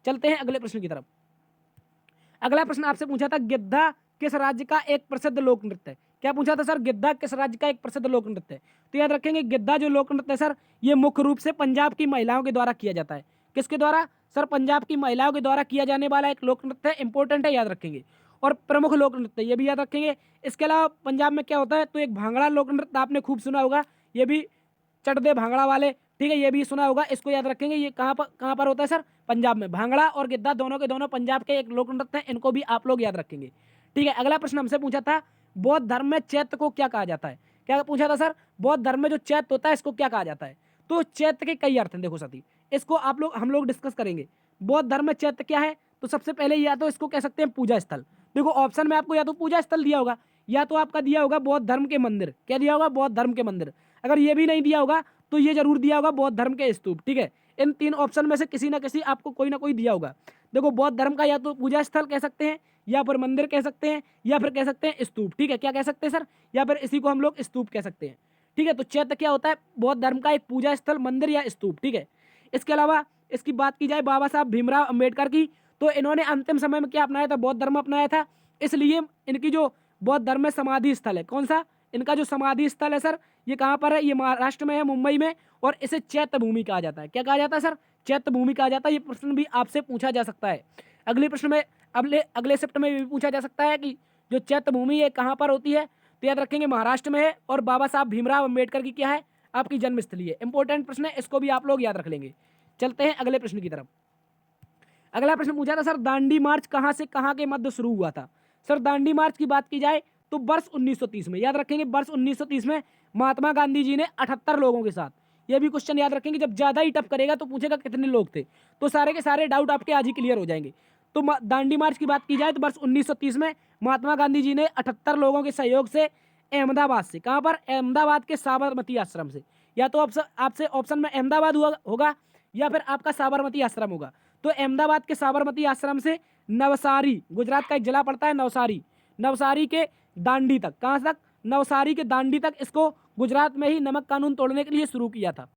चलते हैं अगले प्रश्न की तरफ। अगला प्रश्न आपसे पूछा था, गिद्धा किस राज्य का एक प्रसिद्ध लोक नृत्य है? क्या पूछा था सर? गिद्धा किस राज्य का एक प्रसिद्ध लोक नृत्य है? तो याद रखेंगे गिद्धा जो लोक नृत्य है सर, ये मुख्य रूप से पंजाब की महिलाओं के द्वारा किया जाता है। किसके द्वारा? सर पंजाब की महिलाओं के द्वारा किया जाने वाला एक लोक नृत्य है, इंपॉर्टेंट है, याद रखेंगे। और प्रमुख लोक नृत्य ये भी याद रखेंगे। इसके अलावा पंजाब में क्या होता है, तो एक भांगड़ा लोक नृत्य आपने खूब सुना होगा, ये भी चढ़दे भांगड़ा वाले, ठीक है, ये भी सुना होगा, इसको याद रखेंगे। ये कहाँ पर होता है सर? पंजाब में। भांगड़ा और गिद्धा दोनों के दोनों पंजाब के एक लोक नृत्य हैं, इनको भी आप लोग याद रखेंगे। ठीक है, अगला प्रश्न हमसे पूछा था, बौद्ध धर्म में चैत्य को क्या कहा जाता है? क्या पूछा था सर? बौद्ध धर्म में जो चैत्य होता है इसको क्या कहा जाता है? तो चैत्य के कई अर्थ हैं, देखो साथी, इसको हम लोग डिस्कस करेंगे। बौद्ध धर्म में चैत्य क्या है? तो सबसे पहले या तो इसको कह सकते हैं पूजा स्थल। देखो ऑप्शन में आपको या तो पूजा स्थल दिया होगा, या तो आपका दिया होगा बौद्ध धर्म के मंदिर। क्या दिया होगा? बौद्ध धर्म के मंदिर। अगर ये भी नहीं दिया होगा तो ये जरूर दिया होगा बौद्ध धर्म के स्तूप। ठीक है, इन तीन ऑप्शन में से किसी ना किसी आपको कोई ना कोई दिया होगा। देखो बौद्ध धर्म का या तो पूजा स्थल कह सकते हैं, या फिर मंदिर कह सकते हैं, या फिर कह सकते हैं स्तूप। ठीक है, क्या कह सकते हैं सर? या फिर इसी को हम लोग स्तूप कह सकते हैं। ठीक है, तो चैत्य क्या होता है? बौद्ध धर्म का एक पूजा स्थल, मंदिर या स्तूप। ठीक है, इसके अलावा इसकी बात की जाए बाबा साहब भीमराव अंबेडकर की, तो इन्होंने अंतिम समय में क्या अपनाया था? बौद्ध धर्म अपनाया था। इसलिए इनकी जो बौद्ध धर्म में समाधि स्थल है, कौन सा? इनका जो समाधि स्थल है सर, ये कहाँ पर है? ये महाराष्ट्र में है, मुंबई में, और इसे चैत्य भूमि कहा जाता है। क्या कहा जाता है सर? चैत्य भूमि कहा जाता है। ये प्रश्न भी आपसे पूछा जा सकता है। अगले प्रश्न में अगले शिफ्ट में भी पूछा जा सकता है कि जो चैत्य भूमि है कहाँ पर होती है? तो याद रखेंगे महाराष्ट्र में है, और बाबा साहब भीमराव अंबेडकर की क्या है? आपकी जन्मस्थली है। इंपॉर्टेंट प्रश्न है, इसको भी आप लोग याद रख लेंगे। चलते हैं अगले प्रश्न की तरफ। अगला प्रश्न पूछा था सर, दांडी मार्च कहाँ से कहाँ के मध्य शुरू हुआ था? सर दांडी मार्च की बात की जाए तो वर्ष 1930 में, याद रखेंगे वर्ष 1930 में महात्मा गांधी जी ने 78 लोगों के साथ, ये भी क्वेश्चन याद रखेंगे, जब ज्यादा ही टफ करेगा तो पूछेगा कितने लोग थे, तो सारे के सारे डाउट आपके आज ही क्लियर हो जाएंगे। तो दांडी मार्च की बात की जाए तो वर्ष 1930 में महात्मा गांधी जी ने 78 लोगों के सहयोग से अहमदाबाद से, कहाँ पर? अहमदाबाद के साबरमती आश्रम से, या तो आपसे ऑप्शन में अहमदाबाद होगा या फिर आपका साबरमती आश्रम होगा। तो अहमदाबाद के साबरमती आश्रम से नवसारी, गुजरात का एक जिला पड़ता है नवसारी, नवसारी के दांडी तक, कहाँ तक? नवसारी के दांडी तक, इसको गुजरात में ही नमक कानून तोड़ने के लिए शुरू किया था।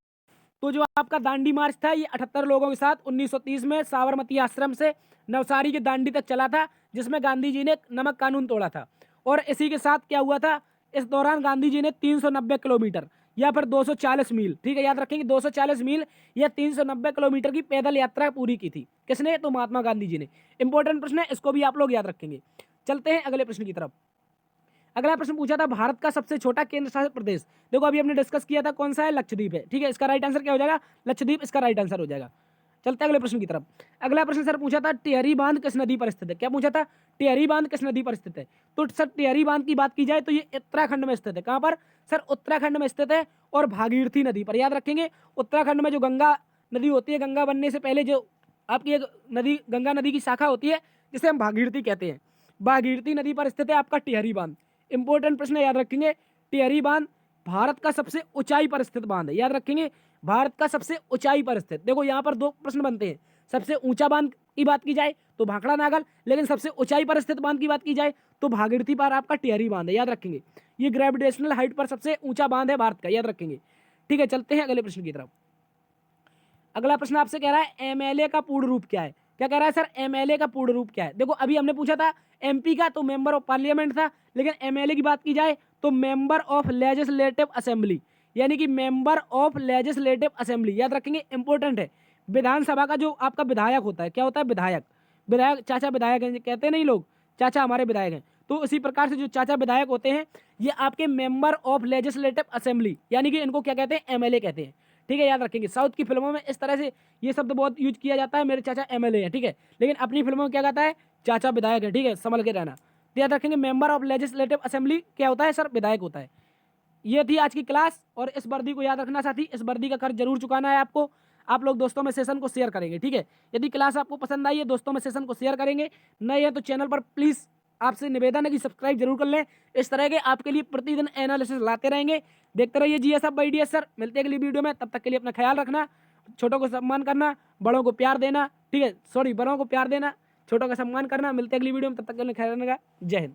तो जो आपका दांडी मार्च था ये 78 लोगों के साथ 1930 में साबरमती आश्रम से नवसारी के दांडी तक चला था, जिसमें गांधी जी ने नमक कानून तोड़ा था। और इसी के साथ क्या हुआ था? इस दौरान गांधी जी ने 390 किलोमीटर या फिर 240 मील, ठीक है याद रखेंगे 240 मील या 390 किलोमीटर की पैदल यात्रा पूरी की थी। किसने? तो महात्मा गांधी जी ने। इंपॉर्टेंट प्रश्न है, इसको भी आप लोग याद रखेंगे। चलते हैं अगले प्रश्न की तरफ। अगला प्रश्न पूछा था, भारत का सबसे छोटा केंद्र शासित प्रदेश। देखो अभी हमने डिस्कस किया था कौन सा है? लक्षद्वीप है। ठीक है, इसका राइट आंसर क्या हो जाएगा? लक्षद्वीप इसका राइट आंसर हो जाएगा। चलते हैं अगले प्रश्न की तरफ। अगला प्रश्न सर पूछा था, टिहरी बांध किस नदी पर स्थित है? क्या पूछा था? टिहरी बांध किस नदी पर स्थित है? तो सर टिहरी बांध की बात की जाए तो ये उत्तराखंड में स्थित है। कहाँ पर? सर उत्तराखंड में स्थित है, और भागीरथी नदी पर। याद रखेंगे उत्तराखंड में जो गंगा नदी होती है, गंगा बनने से पहले जो आपकी एक नदी, गंगा नदी की शाखा होती है जिसे हम भागीरथी कहते हैं, भागीरथी नदी पर स्थित है आपका टिहरी बांध। इंपॉर्टेंट प्रश्न याद रखेंगे, टिहरी बांध भारत का सबसे ऊंचाई पर स्थित बांध है। याद रखेंगे भारत का सबसे ऊंचाई पर स्थित। देखो यहाँ पर दो प्रश्न बनते हैं, सबसे ऊंचा बांध की बात की जाए तो भाखड़ा नागल, लेकिन सबसे ऊंचाई पर स्थित बांध की बात की जाए तो भागीरथी पर आपका टिहरी बांध है। याद रखेंगे ये ग्रेविटेशनल हाइट पर सबसे ऊंचा बांध है भारत का, याद रखेंगे। ठीक है, चलते हैं अगले प्रश्न की तरफ। अगला प्रश्न आपसे कह रहा है, एमएलए का पूर्ण रूप क्या है? क्या कह रहा है सर? एमएलए का पूर्ण रूप क्या है? देखो अभी हमने पूछा था एमपी का, तो मेंबर ऑफ पार्लियामेंट था, लेकिन एमएलए की बात की जाए तो मेंबर ऑफ लेजिस्लेटिव असेंबली, यानी कि मेंबर ऑफ लेजिस्लेटिव असेंबली। याद रखेंगे, इंपॉर्टेंट है। विधानसभा का जो आपका विधायक होता है, क्या होता है? विधायक। विधायक, चाचा विधायक हैं कहते नहीं लोग, चाचा हमारे विधायक हैं, तो उसी प्रकार से जो चाचा विधायक होते हैं ये आपके मेंबर ऑफ लेजिस्लेटिव असेंबली, यानी कि इनको क्या कहते हैं? एमएलए कहते हैं। ठीक है, याद रखेंगे। साउथ की फिल्मों में इस तरह से ये शब्द बहुत यूज किया जाता है, मेरे चाचा एमएलए है, ठीक है, लेकिन अपनी फिल्मों में क्या कहता है? चाचा विधायक है। ठीक है, संभल के रहना। तो याद रखेंगे मेंबर ऑफ लेजिस्लेटिव असेंबली क्या होता है सर? विधायक होता है। ये थी आज की क्लास, और इस वर्दी को याद रखना साथी, इस वर्दी का खर्च जरूर चुकाना है आपको। आप लोग दोस्तों में सेशन को शेयर करेंगे। ठीक है, यदि क्लास आपको पसंद आई है, दोस्तों में सेशन को शेयर करेंगे। नए हैं तो चैनल पर प्लीज़ आपसे निवेदन है कि सब्सक्राइब जरूर कर लें। इस तरह के आपके लिए प्रतिदिन एनालिसिस लाते रहेंगे। देखते रहिए जीएस अब बाय डीएस सर। मिलते हैं अगली वीडियो में, तब तक के लिए अपना ख्याल रखना, छोटों को सम्मान करना, बड़ों को प्यार देना। ठीक है, सॉरी, बड़ों को प्यार देना, छोटों का सम्मान करना। मिलते हैं अगली वीडियो में, तब तक के लिए ख्याल रखना। जय हिंद।